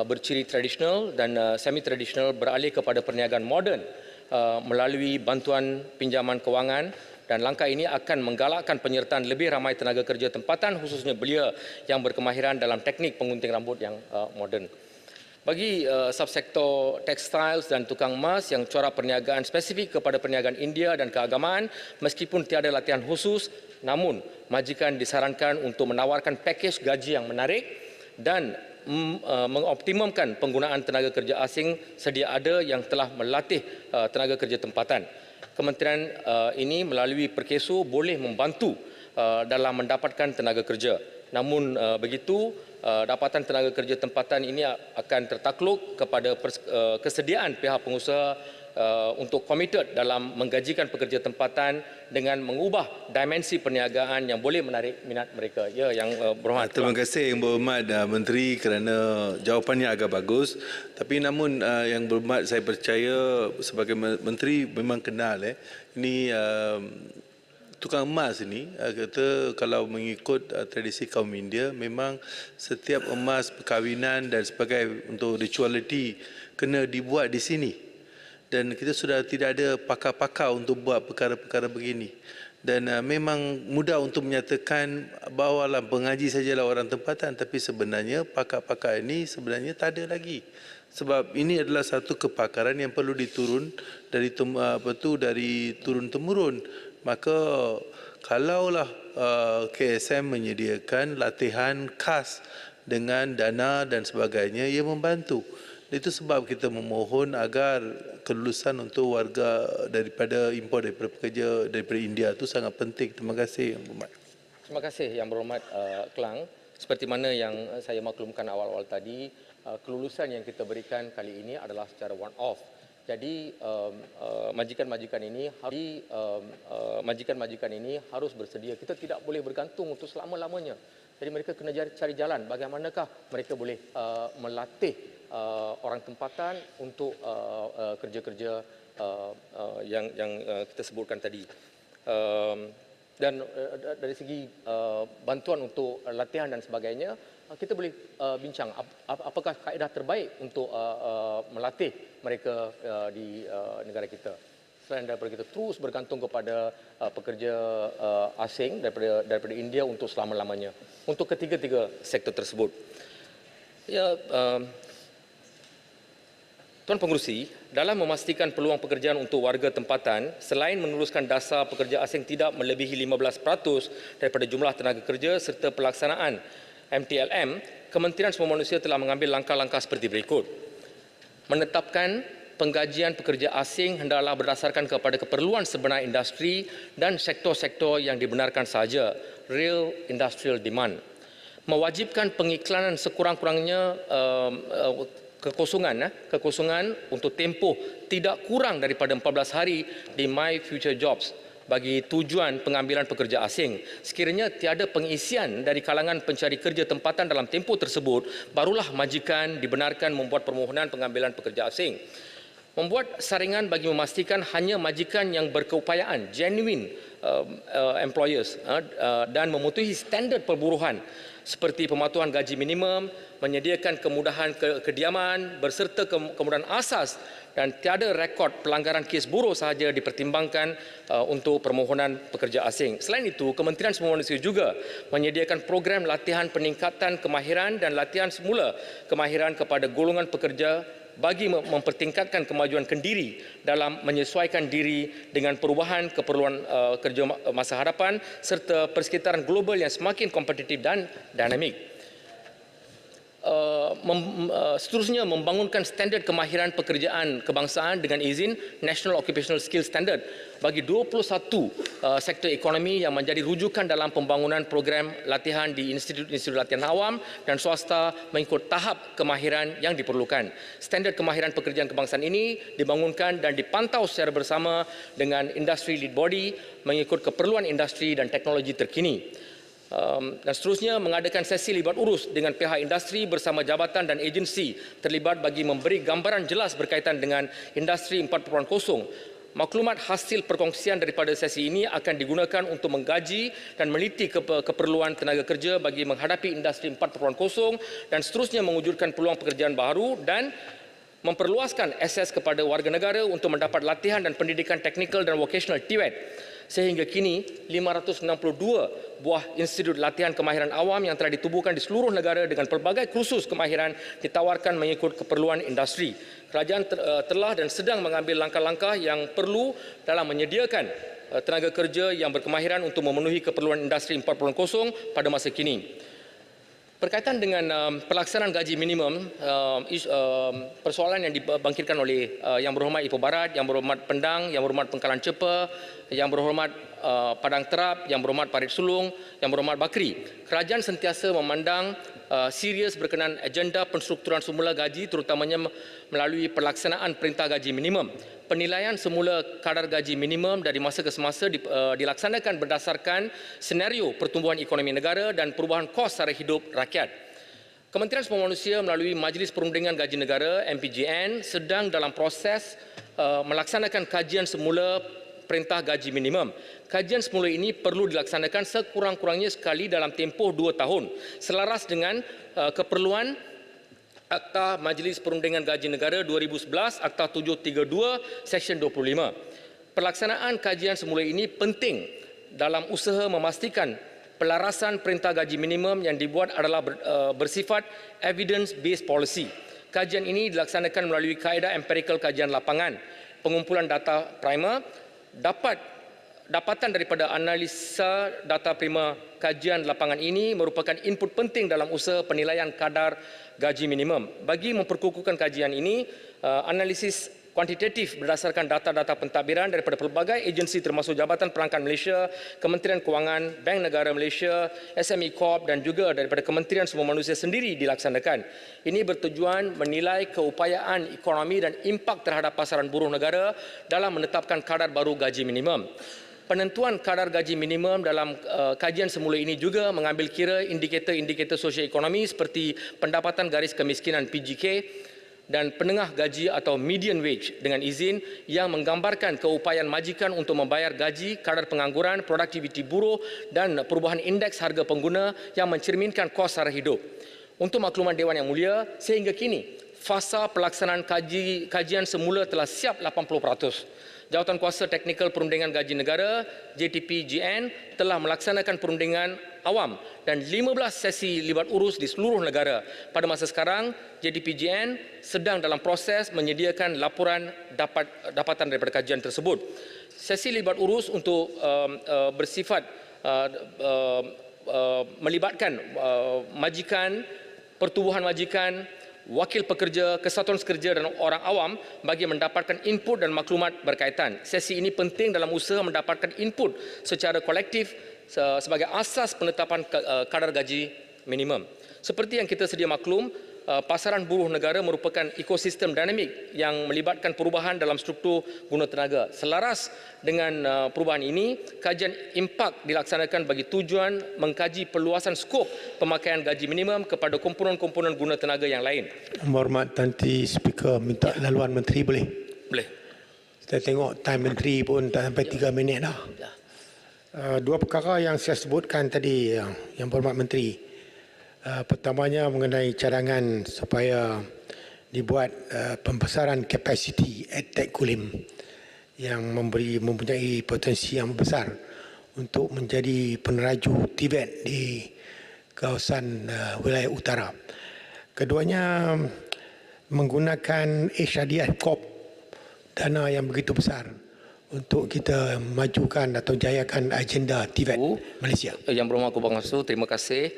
berciri tradisional dan semi tradisional beralih kepada perniagaan moden melalui bantuan pinjaman kewangan. Dan langkah ini akan menggalakkan penyertaan lebih ramai tenaga kerja tempatan khususnya belia yang berkemahiran dalam teknik penggunting rambut yang moden. Bagi subsektor textiles dan tukang emas yang corak perniagaan spesifik kepada perniagaan India dan keagamaan, meskipun tiada latihan khusus, namun majikan disarankan untuk menawarkan pakej gaji yang menarik dan mengoptimumkan penggunaan tenaga kerja asing sedia ada yang telah melatih tenaga kerja tempatan. Kementerian ini melalui Perkeso boleh membantu dalam mendapatkan tenaga kerja. Namun begitu, dapatan tenaga kerja tempatan ini akan tertakluk kepada kesediaan pihak pengusaha untuk komited dalam menggajikan pekerja tempatan dengan mengubah dimensi perniagaan yang boleh menarik minat mereka. Ya, Yang Berhormat. Terima kasih Yang Berhormat Menteri kerana jawapannya agak bagus. Tapi namun Yang Berhormat saya percaya sebagai Menteri memang kenal ini tukang emas ini kata kalau mengikut tradisi kaum India memang setiap emas perkahwinan dan sebagai untuk rituality kena dibuat di sini. Dan kita sudah tidak ada pakar-pakar untuk buat perkara-perkara begini. Dan memang mudah untuk menyatakan bahawa pengaji sajalah orang tempatan, tapi sebenarnya pakar-pakar ini sebenarnya tak ada lagi. Sebab ini adalah satu kepakaran yang perlu diturun dari turun-temurun. Maka kalaulah KSM menyediakan latihan khas dengan dana dan sebagainya, ia membantu. Itu sebab kita memohon agar kelulusan untuk warga daripada impor daripada pekerja daripada India itu sangat penting. Terima kasih Yang Berhormat. Terima kasih Yang Berhormat Kelang. Seperti mana yang saya maklumkan awal-awal tadi, kelulusan yang kita berikan kali ini adalah secara one off. Jadi majikan-majikan ini harus bersedia. Kita tidak boleh bergantung untuk selama-lamanya. Jadi mereka kena cari jalan bagaimanakah mereka boleh melatih orang tempatan untuk kerja-kerja yang kita sebutkan tadi. Dan dari segi bantuan untuk latihan dan sebagainya, kita boleh bincang apakah kaedah terbaik untuk melatih mereka di negara kita. Selain daripada kita terus bergantung kepada pekerja asing daripada India untuk selama-lamanya. Untuk ketiga-tiga sektor tersebut. Ya, Tuan Pengerusi, dalam memastikan peluang pekerjaan untuk warga tempatan, selain meneruskan dasar pekerja asing tidak melebihi 15% daripada jumlah tenaga kerja serta pelaksanaan MTLM, Kementerian Sumber Manusia telah mengambil langkah-langkah seperti berikut. Menetapkan penggajian pekerja asing hendaklah berdasarkan kepada keperluan sebenar industri dan sektor-sektor yang dibenarkan sahaja, real industrial demand. Mewajibkan pengiklanan sekurang-kurangnya kekosongan untuk tempoh tidak kurang daripada 14 hari di My Future Jobs bagi tujuan pengambilan pekerja asing. Sekiranya tiada pengisian dari kalangan pencari kerja tempatan dalam tempoh tersebut, barulah majikan dibenarkan membuat permohonan pengambilan pekerja asing. Membuat saringan bagi memastikan hanya majikan yang berkeupayaan, genuine employers, dan memenuhi standard perburuhan seperti pematuhan gaji minimum, menyediakan kemudahan kediaman berserta kemudahan asas dan tiada rekod pelanggaran kes buruh sahaja dipertimbangkan untuk permohonan pekerja asing. Selain itu, Kementerian Sumber Manusia juga menyediakan program latihan peningkatan kemahiran dan latihan semula kemahiran kepada golongan pekerja bagi mempertingkatkan kemajuan kendiri dalam menyesuaikan diri dengan perubahan keperluan kerja masa hadapan serta persekitaran global yang semakin kompetitif dan dinamik. Seterusnya, membangunkan standard kemahiran pekerjaan kebangsaan dengan izin National Occupational Skills Standard bagi 21 sektor ekonomi yang menjadi rujukan dalam pembangunan program latihan di institut-institut latihan awam dan swasta mengikut tahap kemahiran yang diperlukan. Standard kemahiran pekerjaan kebangsaan ini dibangunkan dan dipantau secara bersama dengan industry lead body mengikut keperluan industri dan teknologi terkini. Dan seterusnya, mengadakan sesi libat urus dengan pihak industri bersama jabatan dan agensi terlibat bagi memberi gambaran jelas berkaitan dengan industri 4.0. Maklumat hasil perkongsian daripada sesi ini akan digunakan untuk menggaji dan meneliti keperluan tenaga kerja bagi menghadapi industri 4.0 dan seterusnya mewujudkan peluang pekerjaan baru dan memperluaskan akses kepada warga negara untuk mendapat latihan dan pendidikan teknikal dan vocational TVET. Sehingga kini, 562 buah institut latihan kemahiran awam yang telah ditubuhkan di seluruh negara dengan pelbagai kursus kemahiran ditawarkan mengikut keperluan industri. Kerajaan telah dan sedang mengambil langkah-langkah yang perlu dalam menyediakan tenaga kerja yang berkemahiran untuk memenuhi keperluan industri 4.0 pada masa kini. Berkaitan dengan pelaksanaan gaji minimum, persoalan yang dibangkitkan oleh Yang Berhormat Ipoh Barat, Yang Berhormat Pendang, Yang Berhormat Pengkalan Cepa, Yang Berhormat Padang Terap, Yang Berhormat Parit Sulong, Yang Berhormat Bakri. Kerajaan sentiasa memandang serius berkenaan agenda penstrukturan semula gaji terutamanya melalui pelaksanaan Perintah Gaji Minimum. Penilaian semula kadar gaji minimum dari masa ke semasa dilaksanakan berdasarkan senario pertumbuhan ekonomi negara dan perubahan kos sara hidup rakyat. Kementerian Sumber Manusia melalui Majlis Perundingan Gaji Negara MPGN sedang dalam proses melaksanakan kajian semula Perintah Gaji Minimum. Kajian semula ini perlu dilaksanakan sekurang-kurangnya sekali dalam tempoh 2 tahun selaras dengan keperluan Akta Majlis Perundingan Gaji Negara 2011, Akta 732, Seksyen 25. Pelaksanaan kajian semula ini penting dalam usaha memastikan pelarasan Perintah Gaji Minimum yang dibuat adalah bersifat evidence-based policy. Kajian ini dilaksanakan melalui kaedah empirical kajian lapangan, pengumpulan data primer, dapatan daripada analisa data prima kajian lapangan ini merupakan input penting dalam usaha penilaian kadar gaji minimum. Bagi memperkukuhkan kajian ini, analisis kuantitatif berdasarkan data-data pentadbiran daripada pelbagai agensi termasuk Jabatan Perangkat Malaysia, Kementerian Kewangan, Bank Negara Malaysia, SME Corp dan juga daripada Kementerian Sumber Manusia sendiri dilaksanakan. Ini bertujuan menilai keupayaan ekonomi dan impak terhadap pasaran buruh negara dalam menetapkan kadar baru gaji minimum. Penentuan kadar gaji minimum dalam kajian semula ini juga mengambil kira indikator-indikator sosioekonomi seperti pendapatan garis kemiskinan PGK dan penengah gaji atau median wage dengan izin yang menggambarkan keupayaan majikan untuk membayar gaji, kadar pengangguran, produktiviti buruh dan perubahan indeks harga pengguna yang mencerminkan kos sara hidup. Untuk makluman Dewan Yang Mulia, sehingga kini fasa pelaksanaan kajian semula telah siap 80%. Jawatan Kuasa Teknikal Perundingan Gaji Negara JTPGN telah melaksanakan perundingan awam dan 15 sesi libat urus di seluruh negara. Pada masa sekarang, JDPJN sedang dalam proses menyediakan laporan dapatan daripada kajian tersebut. Sesi libat urus untuk bersifat melibatkan majikan, pertubuhan majikan, wakil pekerja, kesatuan sekerja dan orang awam bagi mendapatkan input dan maklumat berkaitan. Sesi ini penting dalam usaha mendapatkan input secara kolektif sebagai asas penetapan kadar gaji minimum. Seperti yang kita sedia maklum, pasaran buruh negara merupakan ekosistem dinamik yang melibatkan perubahan dalam struktur guna tenaga. Selaras dengan perubahan ini, kajian impak dilaksanakan bagi tujuan mengkaji perluasan skop pemakaian gaji minimum kepada komponen-komponen guna tenaga yang lain. Hormat Tanti Speaker, minta laluan Menteri boleh? Boleh. Saya tengok time Menteri pun tak sampai 3 minit dah. Dua perkara yang saya sebutkan tadi, yang berhormat Menteri. Pertamanya mengenai cadangan supaya dibuat pembesaran kapasiti EdTech Kulim yang mempunyai potensi yang besar untuk menjadi peneraju TVET di kawasan wilayah utara. Keduanya menggunakan HRDF Corp, dana yang begitu besar untuk kita majukan atau jayakan agenda TVET Malaysia. Yang berhormat Kubang Arsu, terima kasih.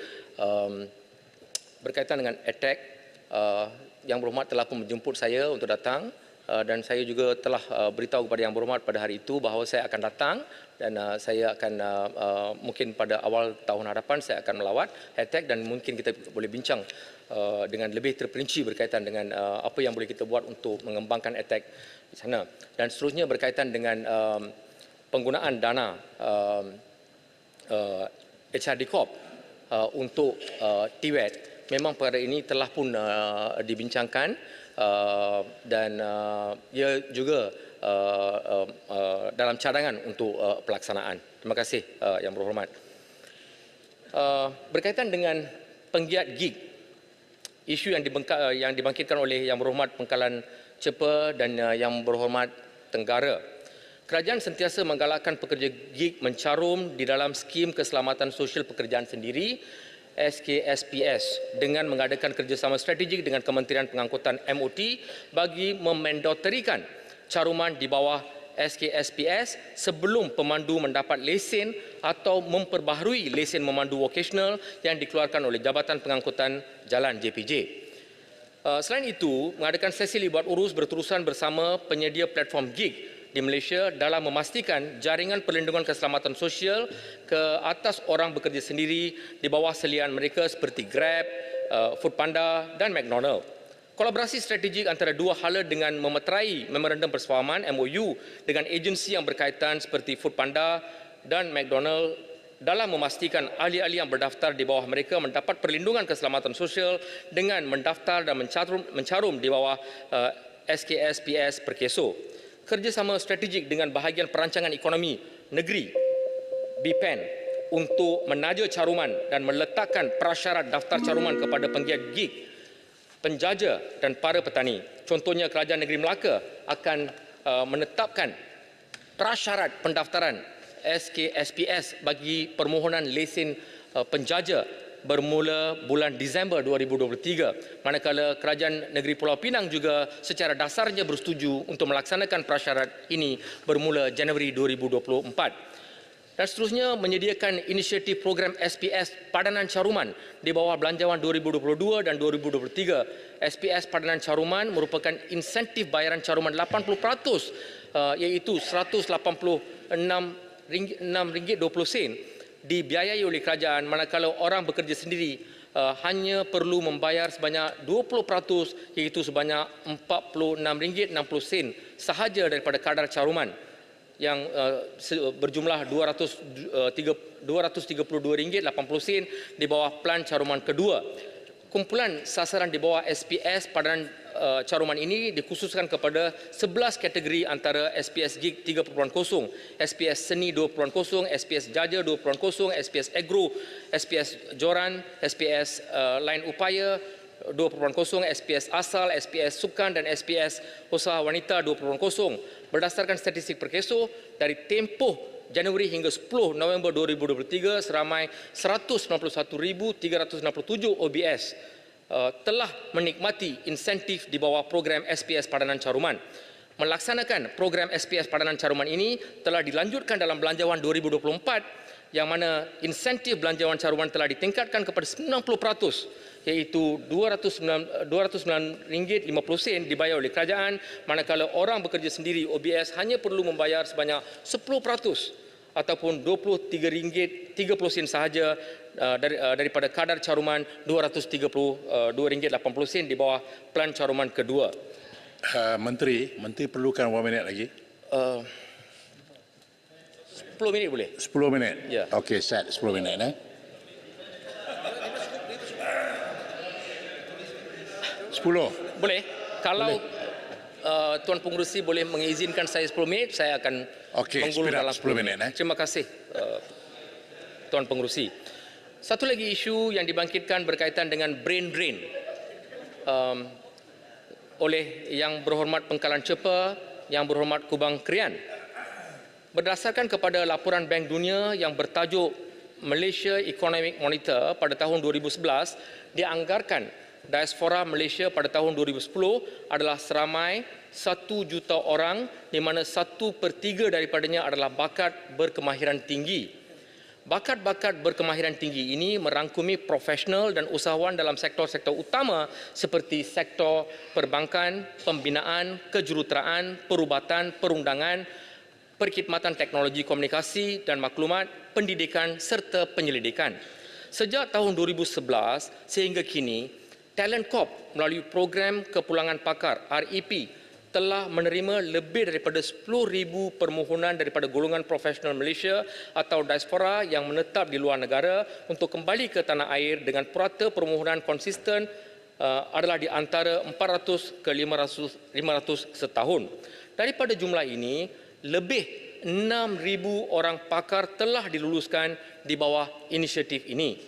Berkaitan dengan EdTech, Yang Berhormat telah pun menjemput saya untuk datang dan saya juga telah beritahu kepada Yang Berhormat pada hari itu bahawa saya akan datang dan saya akan mungkin pada awal tahun hadapan saya akan melawat EdTech dan mungkin kita boleh bincang dengan lebih terperinci berkaitan dengan apa yang boleh kita buat untuk mengembangkan EdTech di sana. Dan seterusnya berkaitan dengan penggunaan dana HRD Corp untuk TVET. Memang perkara ini telah pun dibincangkan dan ia juga dalam cadangan untuk pelaksanaan. Terima kasih Yang Berhormat. Berkaitan dengan penggiat gig, isu yang dibangkitkan oleh Yang Berhormat Pangkalan Cepa dan Yang Berhormat Tenggara. Kerajaan sentiasa menggalakkan pekerja gig mencarum di dalam skim keselamatan sosial pekerjaan sendiri SKSPS dengan mengadakan kerjasama strategik dengan Kementerian Pengangkutan MOT bagi memandatorikan caruman di bawah SKSPS sebelum pemandu mendapat lesen atau memperbaharui lesen memandu vokasional yang dikeluarkan oleh Jabatan Pengangkutan Jalan JPJ. Selain itu, mengadakan sesi libat urus berterusan bersama penyedia platform gig di Malaysia dalam memastikan jaringan perlindungan keselamatan sosial ke atas orang bekerja sendiri di bawah selian mereka seperti Grab, Foodpanda dan McDonald. Kolaborasi strategik antara dua hala dengan memeterai memorandum persefahaman MOU dengan agensi yang berkaitan seperti Foodpanda dan McDonald dalam memastikan ahli-ahli yang berdaftar di bawah mereka mendapat perlindungan keselamatan sosial dengan mendaftar dan mencarum di bawah SKSPS Perkeso. Kerjasama strategik dengan bahagian perancangan ekonomi negeri BPEN untuk menaja caruman dan meletakkan prasyarat daftar caruman kepada penggiat gig, penjaja dan para petani. Contohnya Kerajaan Negeri Melaka akan menetapkan prasyarat pendaftaran SKSPS bagi permohonan lesen penjaja bermula bulan Disember 2023, manakala Kerajaan Negeri Pulau Pinang juga secara dasarnya bersetuju untuk melaksanakan prasyarat ini bermula Januari 2024. Dan seterusnya menyediakan inisiatif program SPS Padanan Caruman di bawah Belanjawan 2022 dan 2023. SPS Padanan Caruman merupakan insentif bayaran caruman 80%, iaitu RM186.20 dibiayai oleh kerajaan, manakala orang bekerja sendiri hanya perlu membayar sebanyak 20%, iaitu sebanyak RM46.60 sahaja daripada kadar caruman yang berjumlah RM232.80 di bawah plan caruman kedua. Kumpulan sasaran di bawah SPS padanan caruman ini dikhususkan kepada 11 kategori antara SPS Gig 3.0, SPS Seni 2.0, SPS Jaja 2.0, SPS Agro, SPS Joran, SPS Lain Upaya 2.0, SPS Asal, SPS Sukan dan SPS Usaha Wanita 2.0. Berdasarkan statistik Perkeso, dari tempoh Januari hingga 10 November 2023 seramai 191,367 OBS telah menikmati insentif di bawah program SPS Padanan Caruman. Melaksanakan program SPS Padanan Caruman ini telah dilanjutkan dalam Belanjawan 2024 yang mana insentif Belanjawan Caruman telah ditingkatkan kepada 90%, iaitu RM209.50 dibayar oleh kerajaan, manakala orang bekerja sendiri OBS hanya perlu membayar sebanyak 10% ataupun RM23.30 sahaja daripada kadar caruman RM232.80 di bawah pelan caruman kedua. Menteri perlukan 1 minit lagi. 10 minit boleh? 10 minit? Ya. Okey, set 10 minit. Boleh. Kalau Tuan Pengerusi boleh mengizinkan saya 10 minit, saya akan menggulung dalam 10 minit. Terima kasih Tuan Pengerusi. Satu lagi isu yang dibangkitkan berkaitan dengan brain drain oleh Yang Berhormat Pengkalan Cepa, Yang Berhormat Kubang Krian. Berdasarkan kepada laporan Bank Dunia yang bertajuk Malaysia Economic Monitor pada tahun 2011, dianggarkan diaspora Malaysia pada tahun 2010 adalah seramai 1 juta orang, di mana 1/3 daripadanya adalah bakat berkemahiran tinggi. Bakat-bakat berkemahiran tinggi ini merangkumi profesional dan usahawan dalam sektor-sektor utama seperti sektor perbankan, pembinaan, kejuruteraan, perubatan, perundangan, perkhidmatan teknologi komunikasi dan maklumat, pendidikan serta penyelidikan. Sejak tahun 2011 sehingga kini, Talent Corp melalui program kepulangan pakar REP telah menerima lebih daripada 10,000 permohonan daripada golongan profesional Malaysia atau diaspora yang menetap di luar negara untuk kembali ke tanah air dengan purata permohonan konsisten adalah di antara 400 ke 500 setahun. Daripada jumlah ini, lebih 6,000 orang pakar telah diluluskan di bawah inisiatif ini.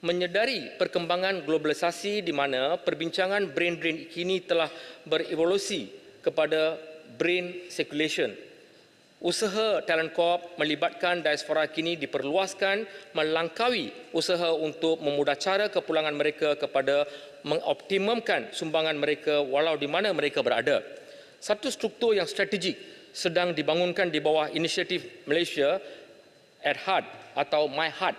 Menyedari perkembangan globalisasi di mana perbincangan brain drain kini telah berevolusi kepada brain circulation. Usaha Talent Corp melibatkan diaspora kini diperluaskan melangkaui usaha untuk memudah cara kepulangan mereka kepada mengoptimumkan sumbangan mereka walau di mana mereka berada. Satu struktur yang strategik sedang dibangunkan di bawah inisiatif Malaysia AdHeart atau MyHeart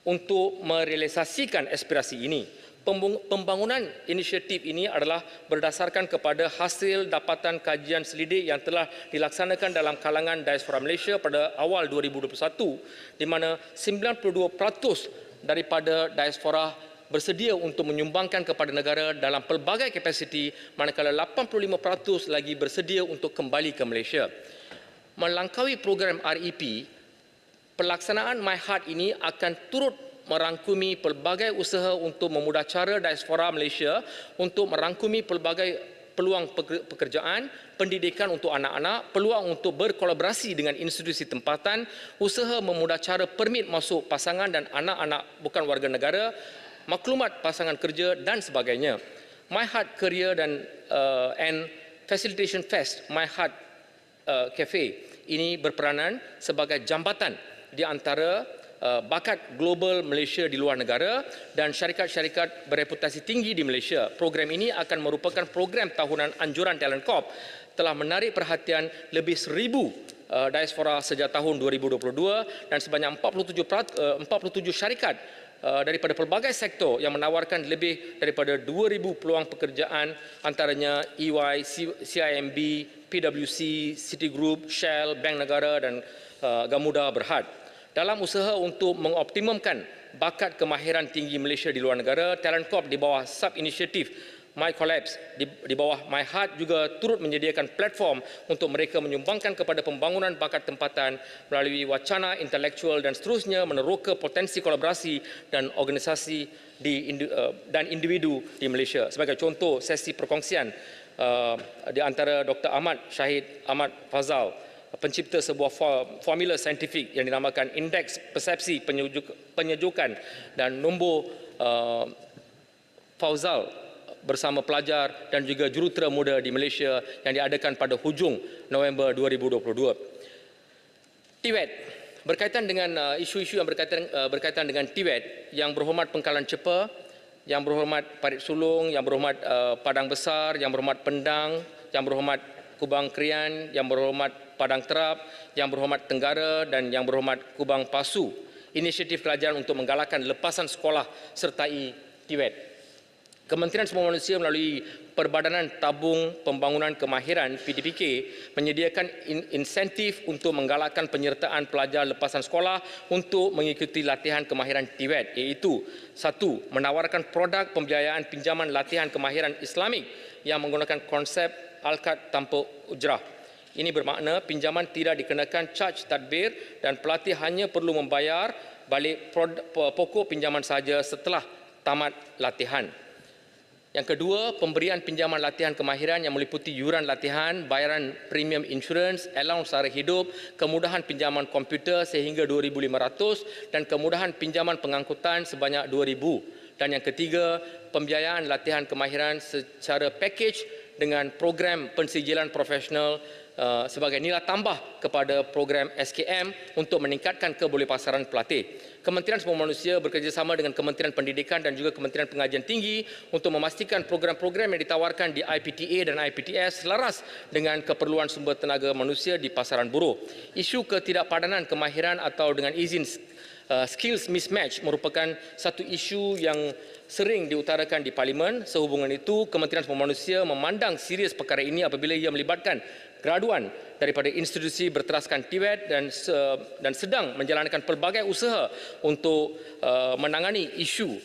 untuk merealisasikan aspirasi ini. Pembangunan inisiatif ini adalah berdasarkan kepada hasil dapatan kajian selidik yang telah dilaksanakan dalam kalangan diaspora Malaysia pada awal 2021, di mana 92% daripada diaspora bersedia untuk menyumbangkan kepada negara dalam pelbagai kapasiti, manakala 85% lagi bersedia untuk kembali ke Malaysia. Melangkaui program REP, pelaksanaan MyHeart ini akan turut merangkumi pelbagai usaha untuk memudah cara diaspora Malaysia untuk merangkumi pelbagai peluang pekerjaan, pendidikan untuk anak-anak, peluang untuk berkolaborasi dengan institusi tempatan, usaha memudah cara permit masuk pasangan dan anak-anak bukan warga negara, maklumat pasangan kerja dan sebagainya. MyHeart Career and Facilitation Fest, MyHeart Cafe ini berperanan sebagai jambatan di antara bakat global Malaysia di luar negara dan syarikat-syarikat bereputasi tinggi di Malaysia. Program ini akan merupakan program tahunan anjuran Talent Corp, telah menarik perhatian lebih 1,000 diaspora sejak tahun 2022 dan sebanyak 47 syarikat daripada pelbagai sektor yang menawarkan lebih daripada 2,000 peluang pekerjaan, antaranya EY, CIMB, PwC, Citigroup, Shell, Bank Negara dan Gamuda Berhad. Dalam usaha untuk mengoptimumkan bakat kemahiran tinggi Malaysia di luar negara, Talent Corp di bawah sub-inisiatif MyCollabs di bawah MyHeart juga turut menyediakan platform untuk mereka menyumbangkan kepada pembangunan bakat tempatan melalui wacana intelektual dan seterusnya meneroka potensi kolaborasi dan organisasi dan individu di Malaysia. Sebagai contoh, sesi perkongsian di antara Dr. Ahmad Syahid Ahmad Fazal, pencipta sebuah formula saintifik yang dinamakan Indeks Persepsi Penyejukan dan nombor Fauzal bersama pelajar dan juga jurutera muda di Malaysia yang diadakan pada hujung November 2022. TVET. Berkaitan dengan isu-isu yang berkaitan dengan TVET, Yang Berhormat Pengkalan Cepa, Yang Berhormat Parit Sulong, Yang Berhormat Padang Besar, Yang Berhormat Pendang, Yang Berhormat Kubang Krian, Yang Berhormat Padang Terap, Yang Berhormat Tenggara dan Yang Berhormat Kubang Pasu. Inisiatif kerajaan untuk menggalakkan lepasan sekolah sertai TVET. Kementerian Semua Manusia melalui Perbadanan Tabung Pembangunan Kemahiran PDPK menyediakan insentif untuk menggalakkan penyertaan pelajar lepasan sekolah untuk mengikuti latihan kemahiran TVET, iaitu 1. Menawarkan produk pembiayaan pinjaman latihan kemahiran Islamik yang menggunakan konsep al-kad tanpa ujrah. Ini bermakna pinjaman tidak dikenakan caj tadbir dan pelatih hanya perlu membayar balik pokok pinjaman sahaja setelah tamat latihan. Yang kedua, pemberian pinjaman latihan kemahiran yang meliputi yuran latihan, bayaran premium insurans, allowance sara hidup, kemudahan pinjaman komputer sehingga 2,500 dan kemudahan pinjaman pengangkutan sebanyak 2,000. Dan yang ketiga, pembiayaan latihan kemahiran secara package dengan program pensijilan profesional sebagai nilai tambah kepada program SKM untuk meningkatkan kebolehpasaran pelatih. Kementerian Semua Manusia bekerjasama dengan Kementerian Pendidikan dan juga Kementerian Pengajian Tinggi untuk memastikan program-program yang ditawarkan di IPTA dan IPTS selaras dengan keperluan sumber tenaga manusia di pasaran buruh. Isu ketidakpadanan kemahiran atau dengan izin skills mismatch merupakan satu isu yang sering diutarakan di Parlimen. Sehubungan itu, Kementerian Semua Manusia memandang serius perkara ini apabila ia melibatkan graduan daripada institusi berteraskan TVET dan sedang menjalankan pelbagai usaha untuk menangani isu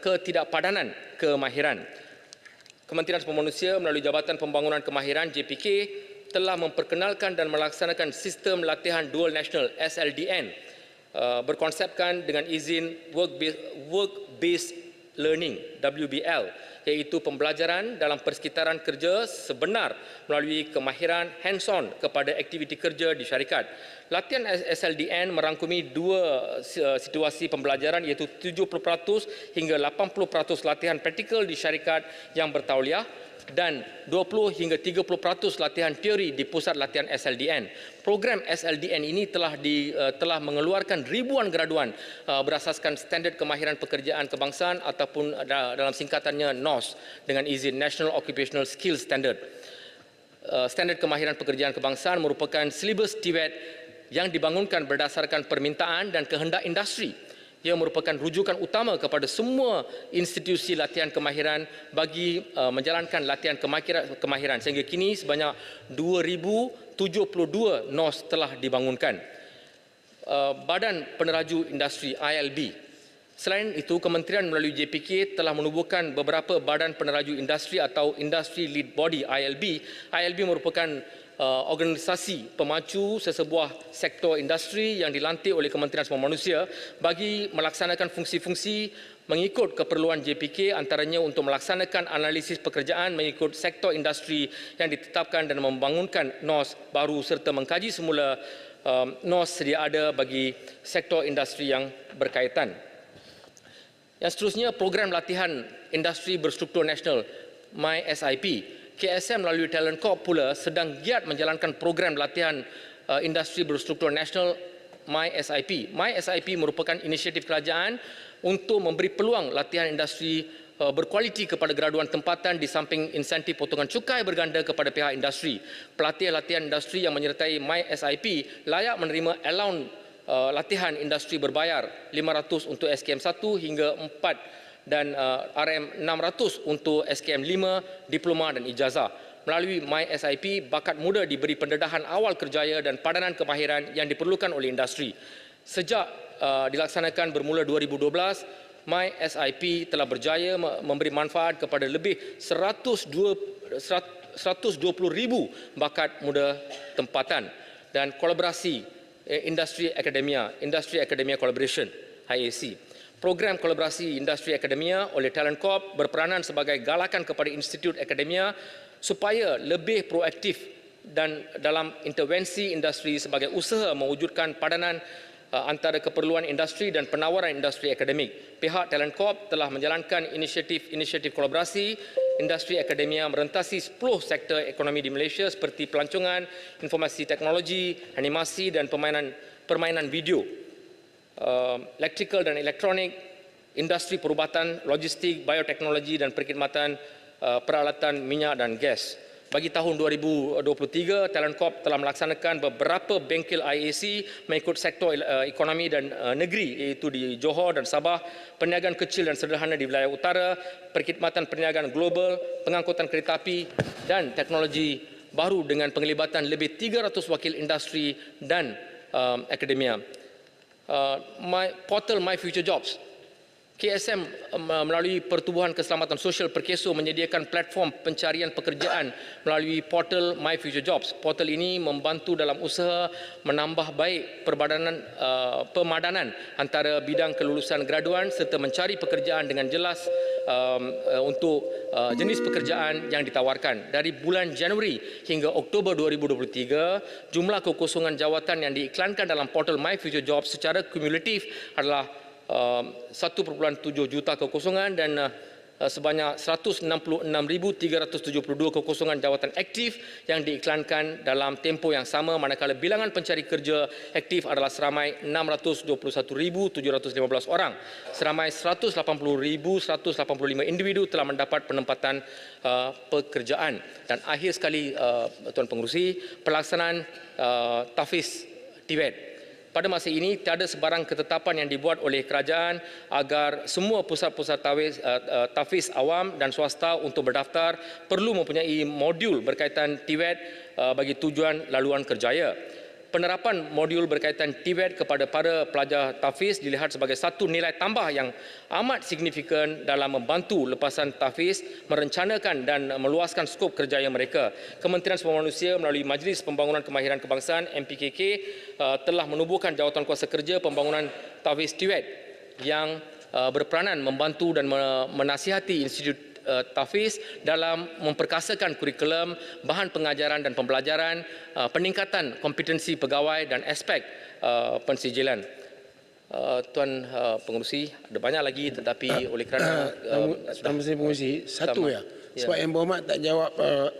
ketidakpadanan kemahiran. Kementerian Semua Manusia melalui Jabatan Pembangunan Kemahiran JPK telah memperkenalkan dan melaksanakan sistem latihan dual nasional SLDN berkonsepkan dengan izin work-based learning WBL, iaitu pembelajaran dalam persekitaran kerja sebenar melalui kemahiran hands-on kepada aktiviti kerja di syarikat. Latihan SLDN merangkumi dua situasi pembelajaran, iaitu 70% hingga 80% latihan praktikal di syarikat yang bertauliah dan 20 hingga 30% latihan teori di pusat latihan SLDN. Program SLDN ini telah mengeluarkan ribuan graduan berasaskan standard kemahiran pekerjaan kebangsaan ataupun dalam singkatannya NOS dengan izin National Occupational Skills Standard. Standard kemahiran pekerjaan kebangsaan merupakan silibus TVET yang dibangunkan berdasarkan permintaan dan kehendak industri. Ia merupakan rujukan utama kepada semua institusi latihan kemahiran bagi menjalankan latihan kemahiran. Sehingga kini sebanyak 2,072 NOS telah dibangunkan. Badan Peneraju Industri ILB. Selain itu, Kementerian melalui JPK telah menubuhkan beberapa badan peneraju industri atau Industry Lead Body ILB. ILB merupakan organisasi pemacu sesebuah sektor industri yang dilantik oleh Kementerian Semua Manusia bagi melaksanakan fungsi-fungsi mengikut keperluan JPK, antaranya untuk melaksanakan analisis pekerjaan mengikut sektor industri yang ditetapkan dan membangunkan NOS baru serta mengkaji semula NOS sedia ada bagi sektor industri yang berkaitan. Yang seterusnya, program latihan industri berstruktur nasional MySIP. KSM melalui Talent Corp pula sedang giat menjalankan program latihan industri berstruktur nasional MySIP. MySIP merupakan inisiatif kerajaan untuk memberi peluang latihan industri berkualiti kepada graduan tempatan di samping insentif potongan cukai berganda kepada pihak industri. Pelatih latihan industri yang menyertai MySIP layak menerima allowance latihan industri berbayar 500 untuk SKM 1 hingga 4 dan RM 600 untuk SKM 5, diploma dan ijazah. Melalui MySIP, bakat muda diberi pendedahan awal kerjaya dan padanan kemahiran yang diperlukan oleh industri. Sejak dilaksanakan bermula 2012, MySIP telah berjaya memberi manfaat kepada lebih 120,000 bakat muda tempatan dan kolaborasi Industri Academia Collaboration IAC. Program kolaborasi industri akademia oleh Talent Corp berperanan sebagai galakan kepada institut akademia supaya lebih proaktif dan dalam intervensi industri sebagai usaha mewujudkan padanan antara keperluan industri dan penawaran industri akademik. Pihak Talent Corp telah menjalankan inisiatif kolaborasi industri akademia merentasi 10 sektor ekonomi di Malaysia seperti pelancongan, informasi teknologi, animasi dan permainan video, electrical dan elektronik, industri perubatan, logistik, bioteknologi dan perkhidmatan peralatan minyak dan gas. Bagi tahun 2023, Talent Corp telah melaksanakan beberapa bengkel IAC mengikut sektor ekonomi dan negeri iaitu di Johor dan Sabah, perniagaan kecil dan sederhana di wilayah utara, perkhidmatan perniagaan global, pengangkutan kereta api dan teknologi baru dengan penglibatan lebih 300 wakil industri dan akademia. Portal My Future Jobs. KSM melalui Pertubuhan Keselamatan Sosial Perkeso menyediakan platform pencarian pekerjaan melalui portal My Future Jobs. Portal ini membantu dalam usaha menambah baik pemadanan antara bidang kelulusan graduan serta mencari pekerjaan dengan jelas untuk jenis pekerjaan yang ditawarkan. Dari bulan Januari hingga Oktober 2023, jumlah kekosongan jawatan yang diiklankan dalam portal My Future Jobs secara kumulatif adalah 1.7 juta kekosongan dan sebanyak 166,372 kekosongan jawatan aktif yang diiklankan dalam tempoh yang sama, manakala bilangan pencari kerja aktif adalah seramai 621,715 orang. Seramai 180,185 individu telah mendapat penempatan pekerjaan. Dan akhir sekali, Tuan Pengerusi, pelaksanaan Tafiz TVET. Pada masa ini, tiada sebarang ketetapan yang dibuat oleh kerajaan agar semua pusat-pusat tafiz awam dan swasta untuk berdaftar perlu mempunyai modul berkaitan TVET bagi tujuan laluan kerjaya. Penerapan modul berkaitan TVET kepada para pelajar tafiz dilihat sebagai satu nilai tambah yang amat signifikan dalam membantu lepasan tafiz merencanakan dan meluaskan skop kerjaya mereka. Kementerian Sumber Manusia melalui Majlis Pembangunan Kemahiran Kebangsaan MPKK telah menubuhkan jawatan kuasa kerja pembangunan tafiz TVET yang berperanan membantu dan menasihati institut tafiz dalam memperkasakan kurikulum, bahan pengajaran dan pembelajaran, peningkatan kompetensi pegawai dan aspek pensijilan. Tuan Pengerusi, ada banyak lagi tetapi oleh kerana Tuan Pengerusi, satu ya. Sebab Yang Berhormat tak jawab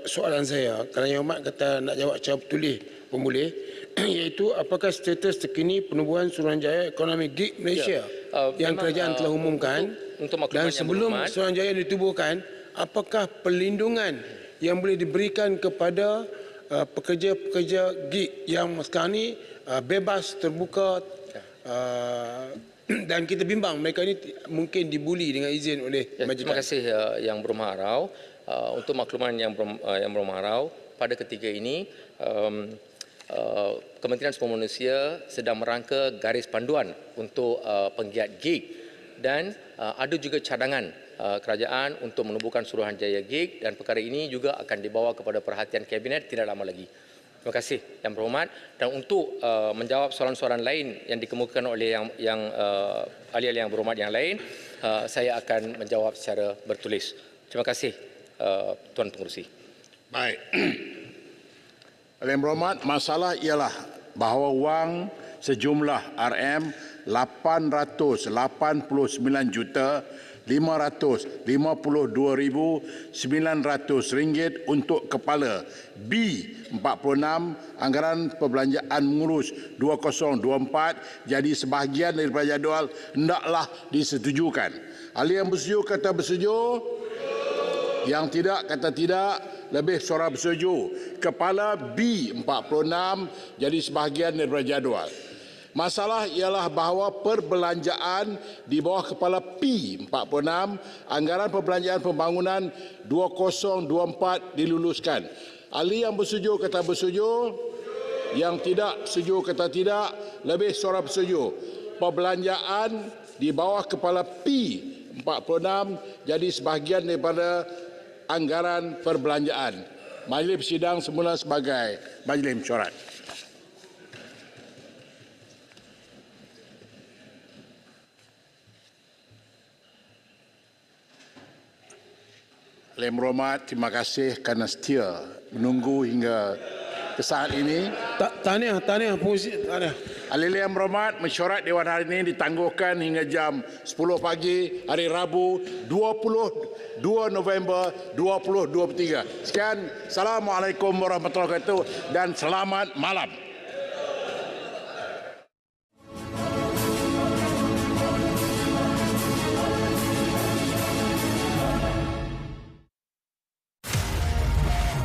soalan saya. Kerana Yang Berhormat kata nak jawab secara bertulis pun boleh. Iaitu apakah status terkini penubuhan Suruhanjaya Ekonomi GIG Malaysia yang kerajaan telah umumkan, dan sebelum Suruhanjaya ditubuhkan, apakah perlindungan yang boleh diberikan kepada pekerja-pekerja GIG yang sekarang ini bebas, terbuka, dan kita bimbang mereka ini mungkin dibuli dengan izin oleh majikan. Terima kasih Yang Berhormat Harau. Untuk makluman Yang Berhormat Harau, pada ketika ini Kementerian Sumber Manusia sedang merangka garis panduan untuk penggiat GIG, dan ada juga cadangan kerajaan untuk menubuhkan Suruhanjaya GIG, dan perkara ini juga akan dibawa kepada perhatian Kabinet tidak lama lagi. Terima kasih Yang Berhormat. Dan untuk menjawab soalan-soalan lain yang dikemukakan oleh ahli-ahli Yang Berhormat yang lain, saya akan menjawab secara bertulis. Terima kasih Tuan Pengerusi. Baik. Yang Berhormat, masalah ialah bahawa wang sejumlah RM859,552,900 untuk kepala B46 anggaran perbelanjaan mengurus 2024 jadi sebahagian daripada jadual hendaklah disetujukan. Ahli yang bersetuju kata bersetuju. Yang tidak kata tidak. Lebih suara bersetuju. Kepala B46 jadi sebahagian daripada jadual. Masalah ialah bahawa perbelanjaan di bawah kepala P46 anggaran perbelanjaan pembangunan 2024 diluluskan. Ahli yang bersetuju kata bersetuju. Yang tidak setuju kata tidak. Lebih suara bersetuju. Perbelanjaan di bawah kepala P46 jadi sebahagian daripada anggaran perbelanjaan. Majlis Persidang semula sebagai majlis mesyuarat. Yang Berhormat, terima kasih kerana setia menunggu hingga saat ini. Tahniah, pengurusi, tahniah. Ahli yang berhormat, mesyuarat Dewan hari ini ditangguhkan hingga jam 10 pagi hari Rabu 22 November 2023. Sekian, Assalamualaikum warahmatullahi wabarakatuh dan selamat malam.